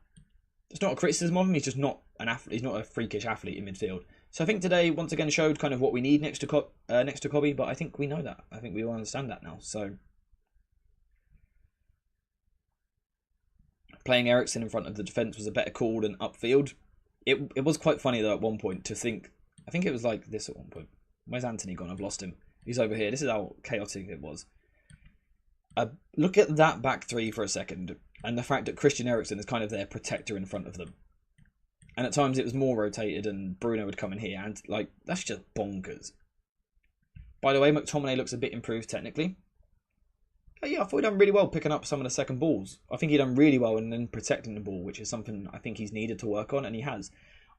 It's not a criticism of him, he's just not an athlete. He's not a freakish athlete in midfield. So I think today, once again, showed kind of what we need next to Kobe, but I think we know that. I think we all understand that now. So playing Eriksen in front of the defence was a better call than upfield. It was quite funny, though, at one point to think... I think it was like this at one point. Where's Anthony gone? I've lost him. He's over here. This is how chaotic it was. Look at that back three for a second. And the fact that Christian Eriksen is kind of their protector in front of them. And at times it was more rotated and Bruno would come in here. And, like, that's just bonkers. By the way, McTominay looks a bit improved technically. Yeah, I thought he done really well picking up some of the second balls. I think he done really well in protecting the ball, which is something I think he's needed to work on, and he has.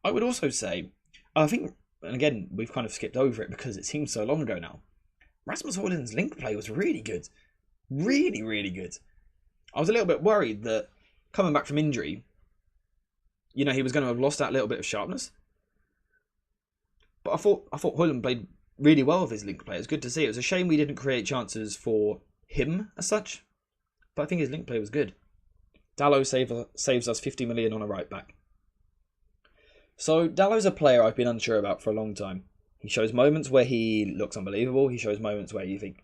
I would also say, I think, and again, we've kind of skipped over it because it seems so long ago now. Rasmus Højlund's link play was really good. Really, really good. I was a little bit worried that coming back from injury, you know, he was going to have lost that little bit of sharpness. But I thought Højlund played really well with his link play. It's good to see. It was a shame we didn't create chances for him as such, but I think his link play was good. Dalot saves us 50 million on a right back. So Dalot's a player I've been unsure about for a long time. He shows moments where he looks unbelievable. He shows moments where you think,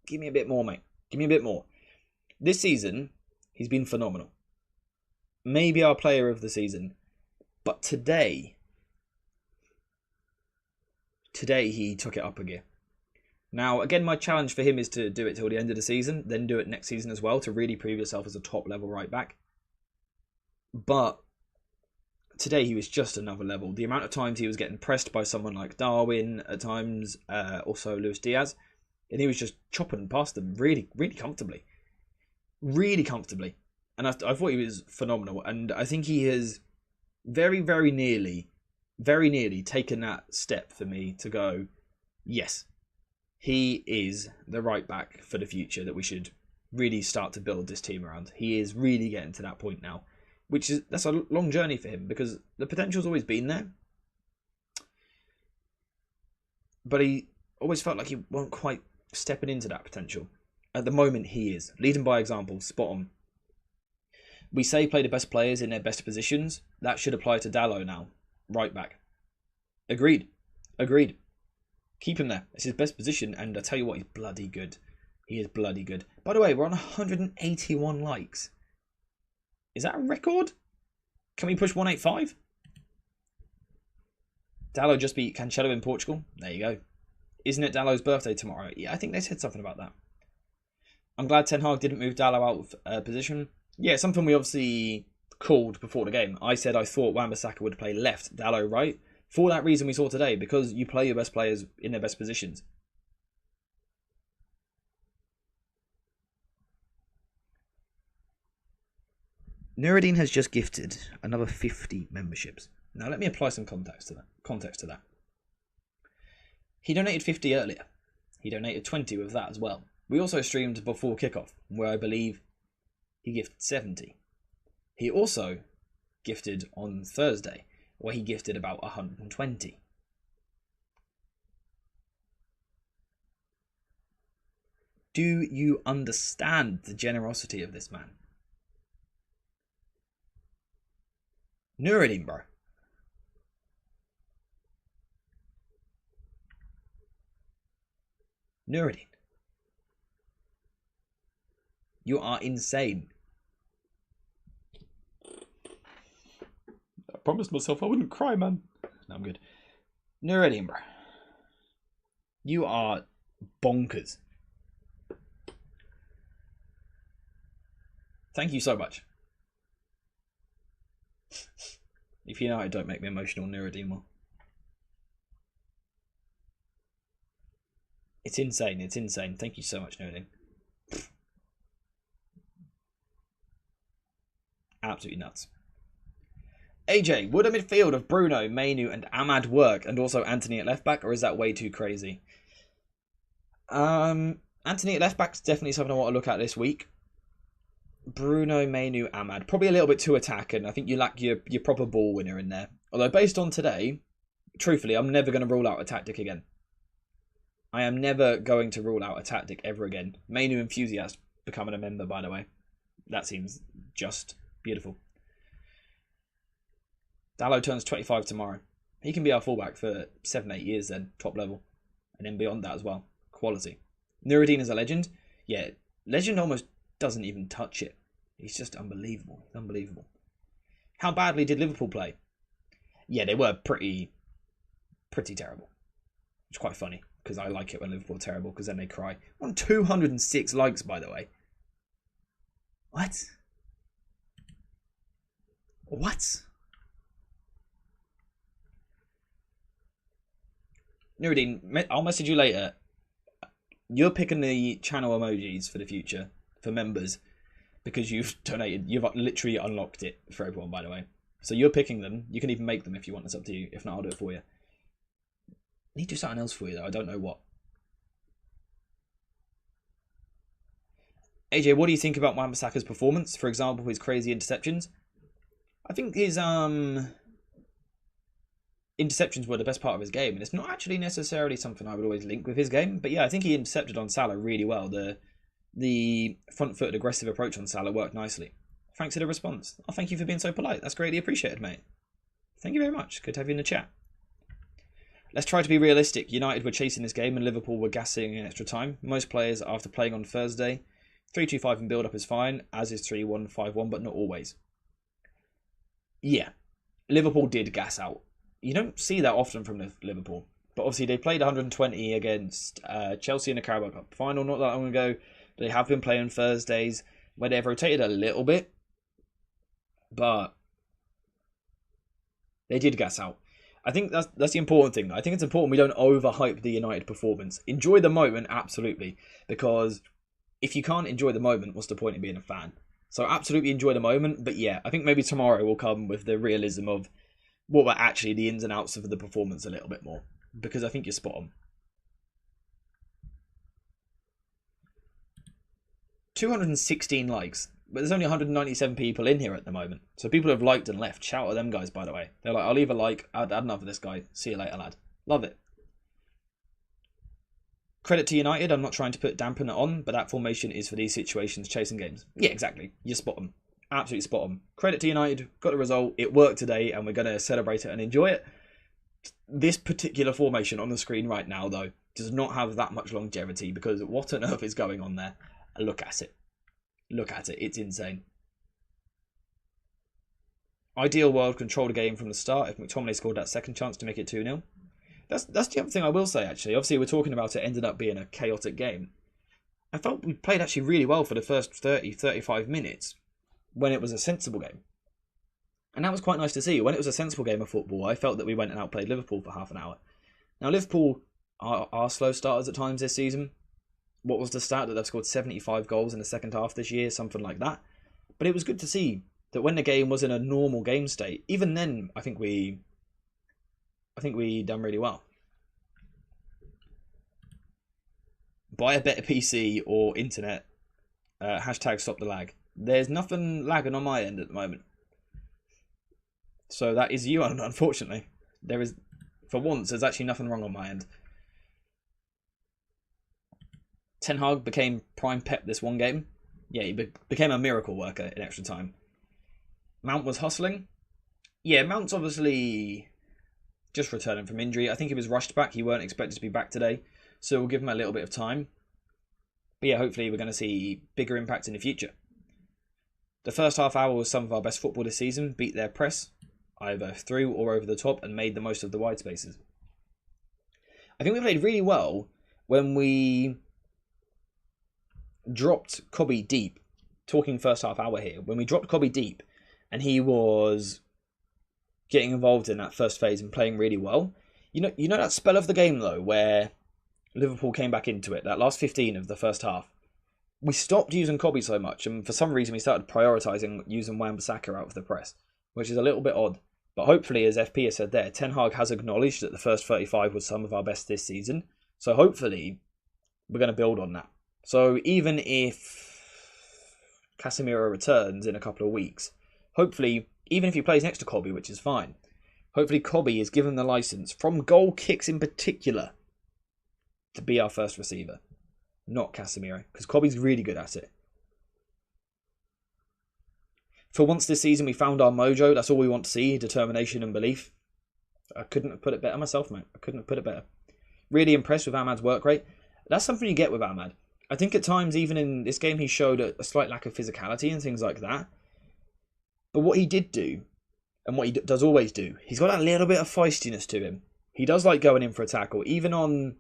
give me a bit more, mate. Give me a bit more. This season, he's been phenomenal. Maybe our player of the season. But today he took it up a gear. Now, again, my challenge for him is to do it till the end of the season, then do it next season as well, to really prove yourself as a top-level right-back. But today he was just another level. The amount of times he was getting pressed by someone like Darwin, at times also Luis Diaz, and he was just chopping past them really, really comfortably. really comfortably. And I thought he was phenomenal. And I think he has very, very nearly taken that step for me to go, yes, he is the right back for the future that we should really start to build this team around. He is really getting to that point now, that's a long journey for him because the potential's always been there. But he always felt like he wasn't quite stepping into that potential. At the moment, he is. Leading by example, spot on. We say play the best players in their best positions. That should apply to Dalot now. Right back. Agreed. Keep him there. It's his best position, and I tell you what, he's bloody good. He is bloody good. By the way, we're on 181 likes. Is that a record? Can we push 185? Dalot just beat Cancelo in Portugal. There you go. Isn't it Dalot's birthday tomorrow? Yeah, I think they said something about that. I'm glad Ten Hag didn't move Dalot out of position. Yeah, something we obviously called before the game. I said I thought Wan-Bissaka would play left, Dalot right. For that reason we saw today, because you play your best players in their best positions. Nuruddin has just gifted another 50 memberships. Now let me apply some context to that. He donated 50 earlier. He donated 20 with that as well. We also streamed before kickoff, where I believe he gifted 70. He also gifted on Thursday, where he gifted about 120. Do you understand the generosity of this man? Nuruddin, bro. Nuruddin. You are insane. I promised myself I wouldn't cry, man. No, I'm good. Nuruddin, bro. You are bonkers. Thank you so much. If United don't make me emotional, Nuruddin will. It's insane. It's insane. Thank you so much, Nuruddin. Absolutely nuts. AJ, would a midfield of Bruno, Mainu, and Ahmad work, and also Anthony at left back, or is that way too crazy? Anthony at left back is definitely something I want to look at this week. Bruno, Mainu, Ahmad, probably a little bit too attacking. I think you lack your proper ball winner in there. Although based on today, truthfully, I'm never going to rule out a tactic again. I am never going to rule out a tactic ever again. Mainu enthusiast becoming a member, by the way. That seems just beautiful. Dalot turns 25 tomorrow. He can be our fullback for 7-8 years then, top level. And then beyond that as well. Quality. Nuruddin is a legend. Yeah, legend almost doesn't even touch it. He's just unbelievable. Unbelievable. How badly did Liverpool play? Yeah, they were pretty terrible. It's quite funny, because I like it when Liverpool are terrible, because then they cry. On 206 likes, by the way. What? What? Nuruddin, I'll message you later. You're picking the channel emojis for the future, for members, because you've donated. You've literally unlocked it for everyone, by the way. So you're picking them. You can even make them if you want. It's up to you. If not, I'll do it for you. I need to do something else for you, though. I don't know what. AJ, what do you think about Wan-Bissaka's performance? For example, his crazy interceptions. I think his interceptions were the best part of his game, and it's not actually necessarily something I would always link with his game. But yeah, I think he intercepted on Salah really well. The front-footed aggressive approach on Salah worked nicely. Thanks for the response. Oh, thank you for being so polite. That's greatly appreciated, mate. Thank you very much. Good to have you in the chat. Let's try to be realistic. United were chasing this game and Liverpool were gassing in extra time. Most players, after playing on Thursday, 3-2-5 in build-up is fine, as is 3-1-5-1, but not always. Yeah, Liverpool did gas out. You don't see that often from Liverpool. But obviously they played 120 against Chelsea in the Carabao Cup final not that long ago. They have been playing Thursdays where they've rotated a little bit. But they did gas out. I think that's the important thing. I think it's important we don't overhype the United performance. Enjoy the moment, absolutely. Because if you can't enjoy the moment, what's the point in being a fan? So absolutely enjoy the moment, but yeah, I think maybe tomorrow will come with the realism of what were actually the ins and outs of the performance a little bit more, because I think you're spot on. 216 likes, but there's only 197 people in here at the moment. So people have liked and left. Shout at them guys, by the way. They're like, I'll leave a like, add enough of this guy. See you later, lad. Love it. Credit to United, I'm not trying to put dampener on, but that formation is for these situations, chasing games. Yeah, exactly. You're spot on. Absolutely spot on. Credit to United, got the result, it worked today, and we're going to celebrate it and enjoy it. This particular formation on the screen right now, though, does not have that much longevity, because what on earth is going on there? Look at it. Look at it. It's insane. Ideal world, control the game from the start if McTominay scored that second chance to make it 2-0. That's the other thing I will say, actually. Obviously, we're talking about it ended up being a chaotic game. I felt we played actually really well for the first 30, 35 minutes when it was a sensible game. And that was quite nice to see. When it was a sensible game of football, I felt that we went and outplayed Liverpool for half an hour. Now, Liverpool are slow starters at times this season. What was the stat? That they've scored 75 goals in the second half this year, something like that. But it was good to see that when the game was in a normal game state, even then, I think we done really well. Buy a better PC or internet. Hashtag stop the lag. There's nothing lagging on my end at the moment. So that is you, unfortunately. There is, for once, there's actually nothing wrong on my end. Ten Hag became prime Pep this one game. Yeah, he became a miracle worker in extra time. Mount was hustling. Yeah, Mount's obviously just returning from injury. I think he was rushed back. He weren't expected to be back today. So we'll give him a little bit of time. But yeah, hopefully we're going to see bigger impact in the future. The first half hour was some of our best football this season. Beat their press, either through or over the top, and made the most of the wide spaces. I think we played really well when we dropped Cobby deep. Talking first half hour here. When we dropped Cobby deep and he was getting involved in that first phase and playing really well. You know that spell of the game, though, where Liverpool came back into it, that last 15 of the first half. We stopped using Cobby so much, and for some reason we started prioritising using Wan-Bissaka out of the press, which is a little bit odd. But hopefully, as FP has said there, Ten Hag has acknowledged that the first 35 was some of our best this season. So hopefully, we're going to build on that. So even if Casemiro returns in a couple of weeks, hopefully, even if he plays next to Cobby, which is fine, hopefully Cobby is given the licence, from goal kicks in particular, to be our first receiver. Not Casemiro, because Cobby's really good at it. For once this season, we found our mojo. That's all we want to see, determination and belief. I couldn't have put it better myself, mate. I couldn't have put it better. Really impressed with Ahmad's work rate. That's something you get with Ahmad. I think at times, even in this game, he showed a slight lack of physicality and things like that. But what he did do, and what he does always do, he's got a little bit of feistiness to him. He does like going in for a tackle. Even on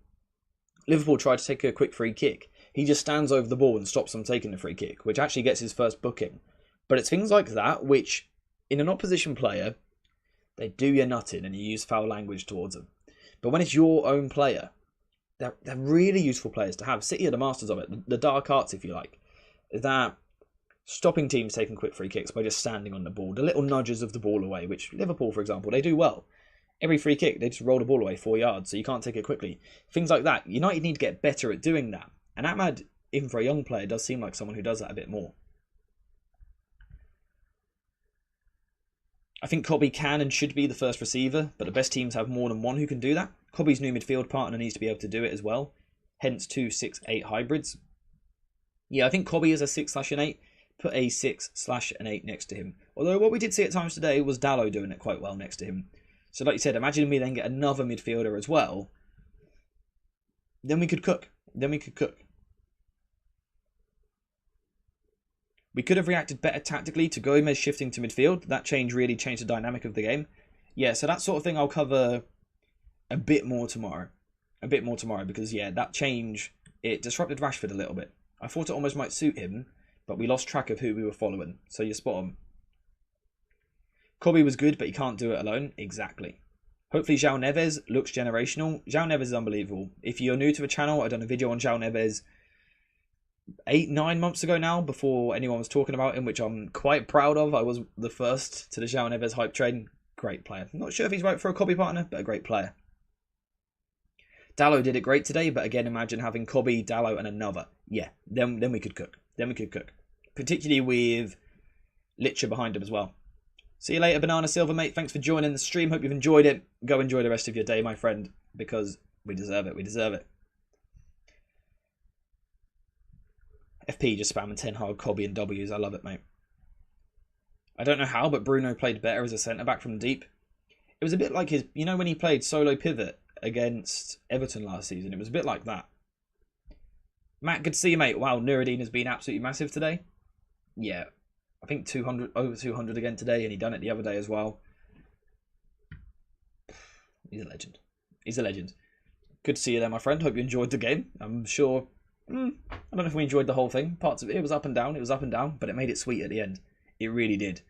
Liverpool tried to take a quick free kick, he just stands over the ball and stops them taking the free kick, which actually gets his first booking. But it's things like that which, in an opposition player, they do you nutting and you use foul language towards them. But when it's your own player, they're really useful players to have. City are the masters of it, the dark arts, if you like. That stopping teams taking quick free kicks by just standing on the ball, the little nudges of the ball away, which Liverpool, for example, they do well. Every free kick, they just roll the ball away 4 yards, so you can't take it quickly. Things like that. United need to get better at doing that. And Ahmad, even for a young player, does seem like someone who does that a bit more. I think Cobby can and should be the first receiver, but the best teams have more than one who can do that. Cobby's new midfield partner needs to be able to do it as well. Hence 2-6-8 hybrids. Yeah, I think Cobby is a 6/8. Put a 6/8 next to him. Although what we did see at times today was Dallo doing it quite well next to him. So like you said, imagine we then get another midfielder as well. Then we could cook. We could have reacted better tactically to Gomez shifting to midfield. That change really changed the dynamic of the game. Yeah, so that sort of thing I'll cover a bit more tomorrow. Because, yeah, that change, it disrupted Rashford a little bit. I thought it almost might suit him, but we lost track of who we were following. So you're spot on. Cobby was good, but he can't do it alone. Exactly. Hopefully João Neves looks generational. João Neves is unbelievable. If you're new to the channel, I've done a video on João Neves 8, 9 months ago now, before anyone was talking about him, which I'm quite proud of. I was the first to the João Neves hype train. Great player. Not sure if he's right for a Cobby partner, but a great player. Dalot did it great today, but again, imagine having Cobby, Dalot, and another. Yeah, then we could cook. Then we could cook. Particularly with Licha behind him as well. See you later, Banana Silver, mate. Thanks for joining the stream. Hope you've enjoyed it. Go enjoy the rest of your day, my friend, because we deserve it. We deserve it. FP just spamming 10 hard Cobby and W's. I love it, mate. I don't know how, but Bruno played better as a centre-back from deep. It was a bit like his... You know when he played solo pivot against Everton last season? It was a bit like that. Matt, good to see you, mate. Wow, Nuruddin has been absolutely massive today. Yeah, I think 200, over 200 again today, and he done it the other day as well. He's a legend. He's a legend. Good to see you there, my friend. Hope you enjoyed the game. I'm sure... I don't know if we enjoyed the whole thing. Parts of it was up and down. It was up and down, but it made it sweet at the end. It really did.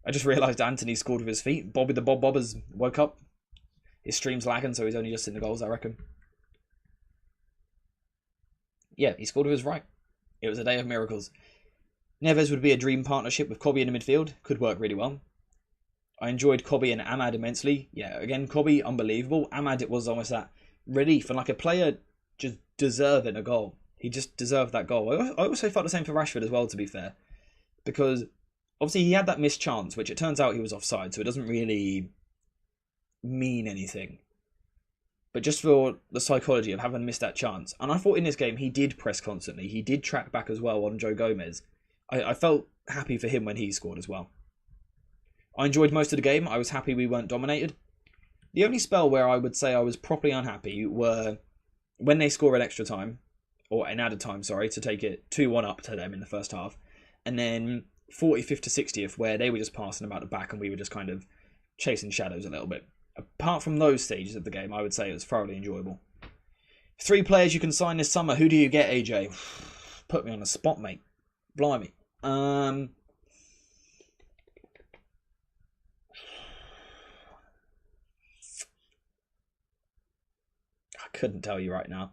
I just realised Anthony scored with his feet. Bobby the Bob Bobbers woke up. His stream's lagging, so he's only just in the goals, I reckon. Yeah, he scored with his right. It was a day of miracles. Neves would be a dream partnership with Cobby in the midfield. Could work really well. I enjoyed Cobby and Ahmad immensely. Yeah, again, Cobby, unbelievable. Ahmad, it was almost that relief. And like a player just deserving a goal. He just deserved that goal. I also felt the same for Rashford as well, to be fair. Because obviously he had that missed chance, which it turns out he was offside, so it doesn't really mean anything. But just for the psychology of having missed that chance. And I thought in this game he did press constantly. He did track back as well on Joe Gomez. I felt happy for him when he scored as well. I enjoyed most of the game. I was happy we weren't dominated. The only spell where I would say I was properly unhappy were when they score an extra time, or an added time, sorry, to take it 2-1 up to them in the first half. And then 45th to 60th, where they were just passing about the back and we were just kind of chasing shadows a little bit. Apart from those stages of the game, I would say it was thoroughly enjoyable. 3 players you can sign this summer. Who do you get, AJ? Put me on the spot, mate. Blimey. I couldn't tell you right now.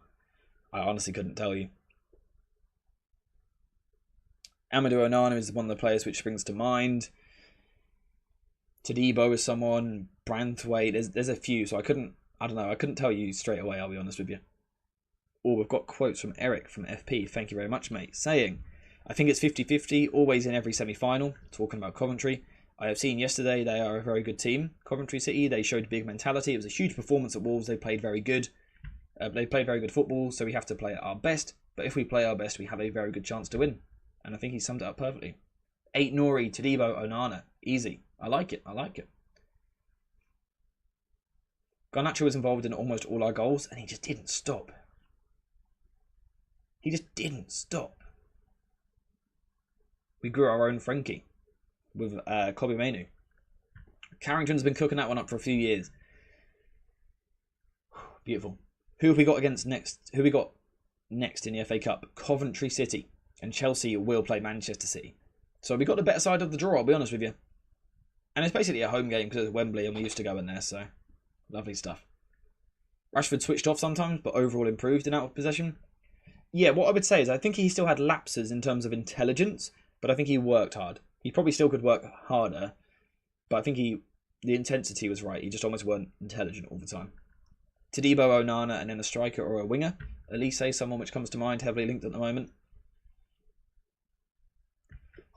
I honestly couldn't tell you. Amadou Onana is one of the players which springs to mind. Todibo is someone. Branthwaite. There's a few, so I couldn't tell you straight away, I'll be honest with you. Oh, we've got quotes from Eric from FP. Thank you very much, mate. Saying, I think it's 50-50, always in every semi-final. Talking about Coventry. I have seen yesterday they are a very good team. Coventry City, they showed big mentality. It was a huge performance at Wolves. They played very good. They played very good football, so we have to play at our best. But if we play our best, we have a very good chance to win. And I think he summed it up perfectly. 8 Nori, Todibo, Onana. Easy. I like it. I like it. Garnacho was involved in almost all our goals, and he just didn't stop. He just didn't stop. We grew our own Frankie with Kobe Mainu. Carrington's been cooking that one up for a few years. Beautiful. Who have we got against next? Who have we got next in the FA Cup? Coventry City. And Chelsea will play Manchester City. So we got the better side of the draw, I'll be honest with you. And it's basically a home game because it's Wembley and we used to go in there, so lovely stuff. Rashford switched off sometimes, but overall improved in out of possession. Yeah, what I would say is I think he still had lapses in terms of intelligence, but I think he worked hard. He probably still could work harder, but I think the intensity was right. He just almost weren't intelligent all the time. Todibo, Onana, and then a striker or a winger. Elise, someone which comes to mind, heavily linked at the moment.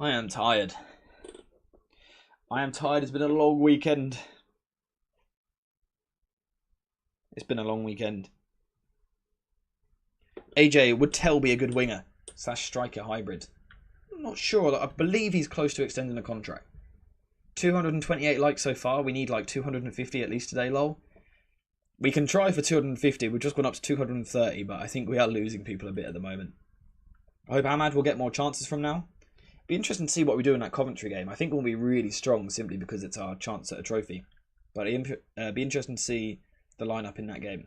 I am tired. I am tired. It's been a long weekend. It's been a long weekend. AJ, would Tell be a good winger / striker hybrid? I'm not sure. I believe he's close to extending the contract. 228 likes so far. We need like 250 at least today, lol. We can try for 250. We've just gone up to 230, but I think we are losing people a bit at the moment. I hope Ahmad will get more chances from now. Be interesting to see what we do in that Coventry game. I think we'll be really strong simply because it's our chance at a trophy. But be interesting to see the lineup in that game.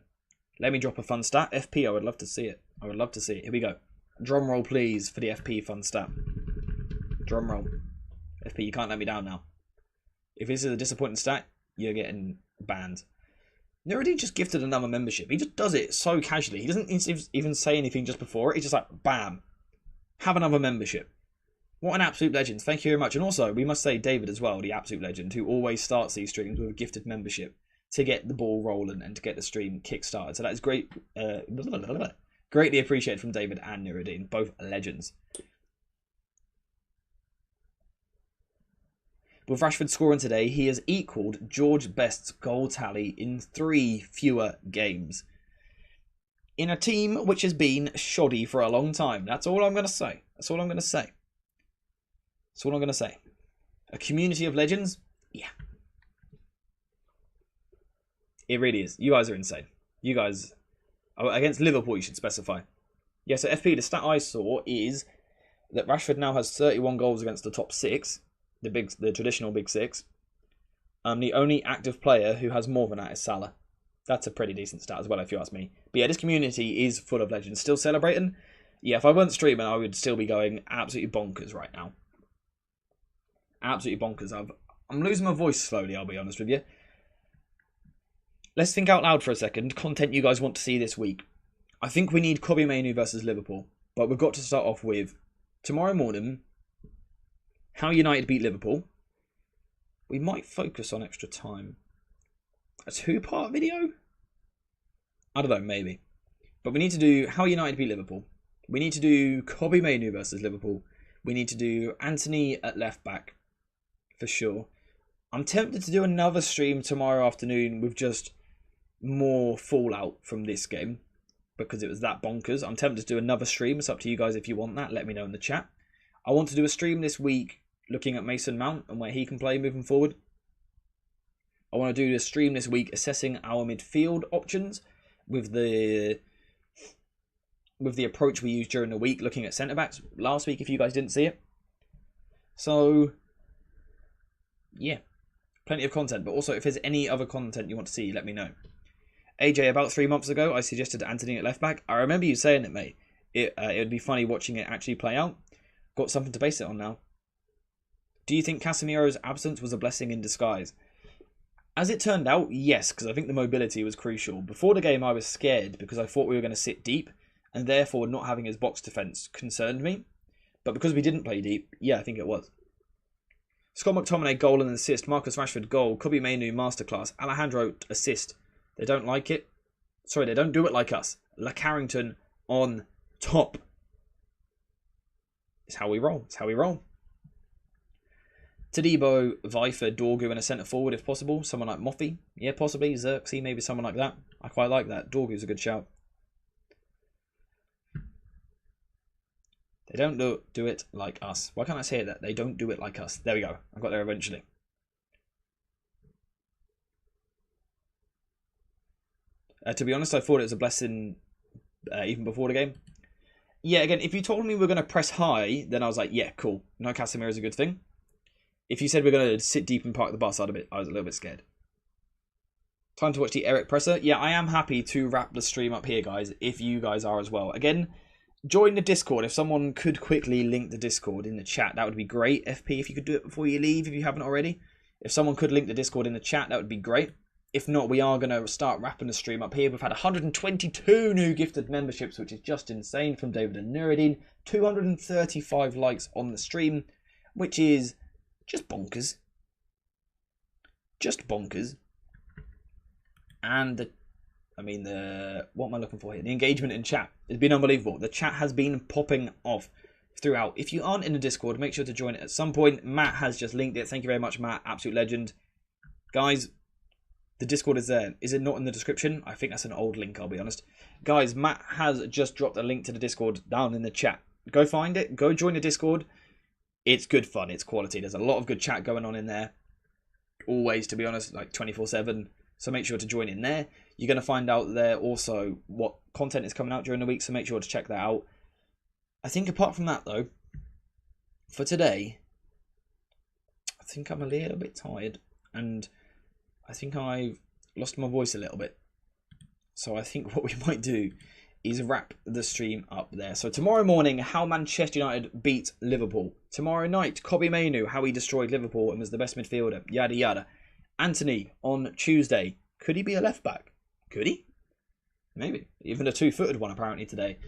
Let me drop a fun stat. FP, I would love to see it. I would love to see it. Here we go. Drum roll, please, for the FP fun stat. Drum roll. FP, you can't let me down now. If this is a disappointing stat, you're getting banned. Nuruddin just gifted another membership. He just does it so casually. He doesn't even say anything just before it. He's just like, bam. have another membership. What an absolute legend. Thank you very much. And also, we must say David as well, the absolute legend, who always starts these streams with a gifted membership to get the ball rolling and to get the stream kick-started. So that is great. Greatly appreciated from David and Nuruddin, both legends. With Rashford scoring today, he has equalled George Best's goal tally in 3 fewer games. In a team which has been shoddy for a long time. That's all I'm going to say. That's all I'm going to say. That's all I'm going to say. A community of legends? Yeah. It really is. You guys are insane. You guys... Against Liverpool, you should specify. Yeah, so FP, the stat I saw is that Rashford now has 31 goals against the top 6. The traditional big 6. The only active player who has more than that is Salah. That's a pretty decent stat as well, if you ask me. But yeah, this community is full of legends. Still celebrating? Yeah, if I weren't streaming, I would still be going absolutely bonkers right now. Absolutely bonkers. I'm losing my voice slowly, I'll be honest with you. Let's think out loud for a second. Content you guys want to see this week. I think we need Kobbie Mainoo versus Liverpool. But we've got to start off with, tomorrow morning, how United beat Liverpool. We might focus on extra time. A 2-part video? I don't know, maybe. But we need to do how United beat Liverpool. We need to do Kobbie Mainoo versus Liverpool. We need to do Anthony at left back. For sure. I'm tempted to do another stream tomorrow afternoon with just more fallout from this game. Because it was that bonkers. I'm tempted to do another stream. It's up to you guys if you want that. Let me know in the chat. I want to do a stream this week looking at Mason Mount and where he can play moving forward. I want to do a stream this week assessing our midfield options with the approach we used during the week looking at centre-backs last week if you guys didn't see it. So, yeah, plenty of content. But also, if there's any other content you want to see, let me know. AJ, about 3 months ago, I suggested Anthony at left-back. I remember you saying it, mate. It would be funny watching it actually play out. Got something to base it on now. Do you think Casemiro's absence was a blessing in disguise? As it turned out, yes, because I think the mobility was crucial. Before the game, I was scared because I thought we were going to sit deep, and therefore not having his box defence concerned me. But because we didn't play deep, yeah, I think it was. Scott McTominay goal and assist, Marcus Rashford goal, Kobbie Mainoo masterclass, Alejandro assist. They don't like it. Sorry, they don't do it like us. La Carrington on top. It's how we roll. It's how we roll. Tadibo, Vifer, Dorgu and a centre forward if possible. Someone like Moffy. Yeah, possibly. Xerxes, maybe someone like that. I quite like that. Dorgu's a good shout. They don't do it like us. Why can't I say that? They don't do it like us. There we go. I got there eventually. To be honest, I thought it was a blessing even before the game. Yeah, again, if you told me we were going to press high, then I was like, yeah, cool. No Casemiro is a good thing. If you said we're going to sit deep and park the bus, I was a little bit scared. Time to watch the Eric Presser. Yeah, I am happy to wrap the stream up here, guys, if you guys are as well. Again, join the Discord. If someone could quickly link the Discord in the chat, that would be great. FP, if you could do it before you leave, if you haven't already. If someone could link the Discord in the chat, that would be great. If not, we are going to start wrapping the stream up here. We've had 122 new gifted memberships, which is just insane from David and Nuruddin. 235 likes on the stream, which is just bonkers. Just bonkers. And what am I looking for here? The engagement in chat has been unbelievable. The chat has been popping off throughout. If you aren't in the Discord, make sure to join it at some point. Matt has just linked it. Thank you very much, Matt. Absolute legend. Guys, the Discord is there. Is it not in the description? I think that's an old link, I'll be honest. Guys, Matt has just dropped a link to the Discord down in the chat. Go find it. Go join the Discord. It's good fun. It's quality. There's a lot of good chat going on in there. Always, to be honest, like 24/7. So make sure to join in there. You're going to find out there also what content is coming out during the week, so make sure to check that out. I think apart from that, though, for today, I think I'm a little bit tired, and I think I've lost my voice a little bit. So I think what we might do is wrap the stream up there. So tomorrow morning, how Manchester United beat Liverpool. Tomorrow night, Kobbie Mainoo, how he destroyed Liverpool and was the best midfielder. Yada, yada. Anthony on Tuesday. Could he be a left back? Could he? Maybe. Even a two-footed one apparently today.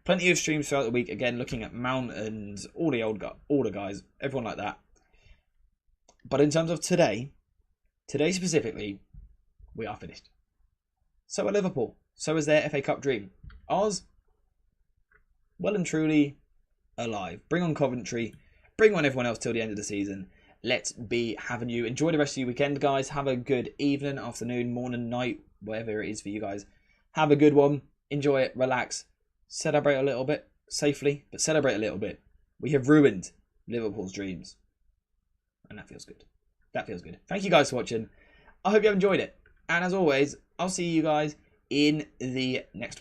Plenty of streams throughout the week, again, looking at Mount and all the older guys, everyone like that. But in terms of today specifically, we are finished. So are Liverpool. So is their FA Cup dream. Ours, well and truly alive. Bring on Coventry. Bring on everyone else till the end of the season. Let's be having you. Enjoy the rest of your weekend, guys. Have a good evening, afternoon, morning, night, whatever it is for you guys. Have a good one. Enjoy it. Relax. Celebrate a little bit. Safely, but celebrate a little bit. We have ruined Liverpool's dreams. And that feels good. That feels good. Thank you guys for watching. I hope you have enjoyed it. And as always, I'll see you guys in the next one.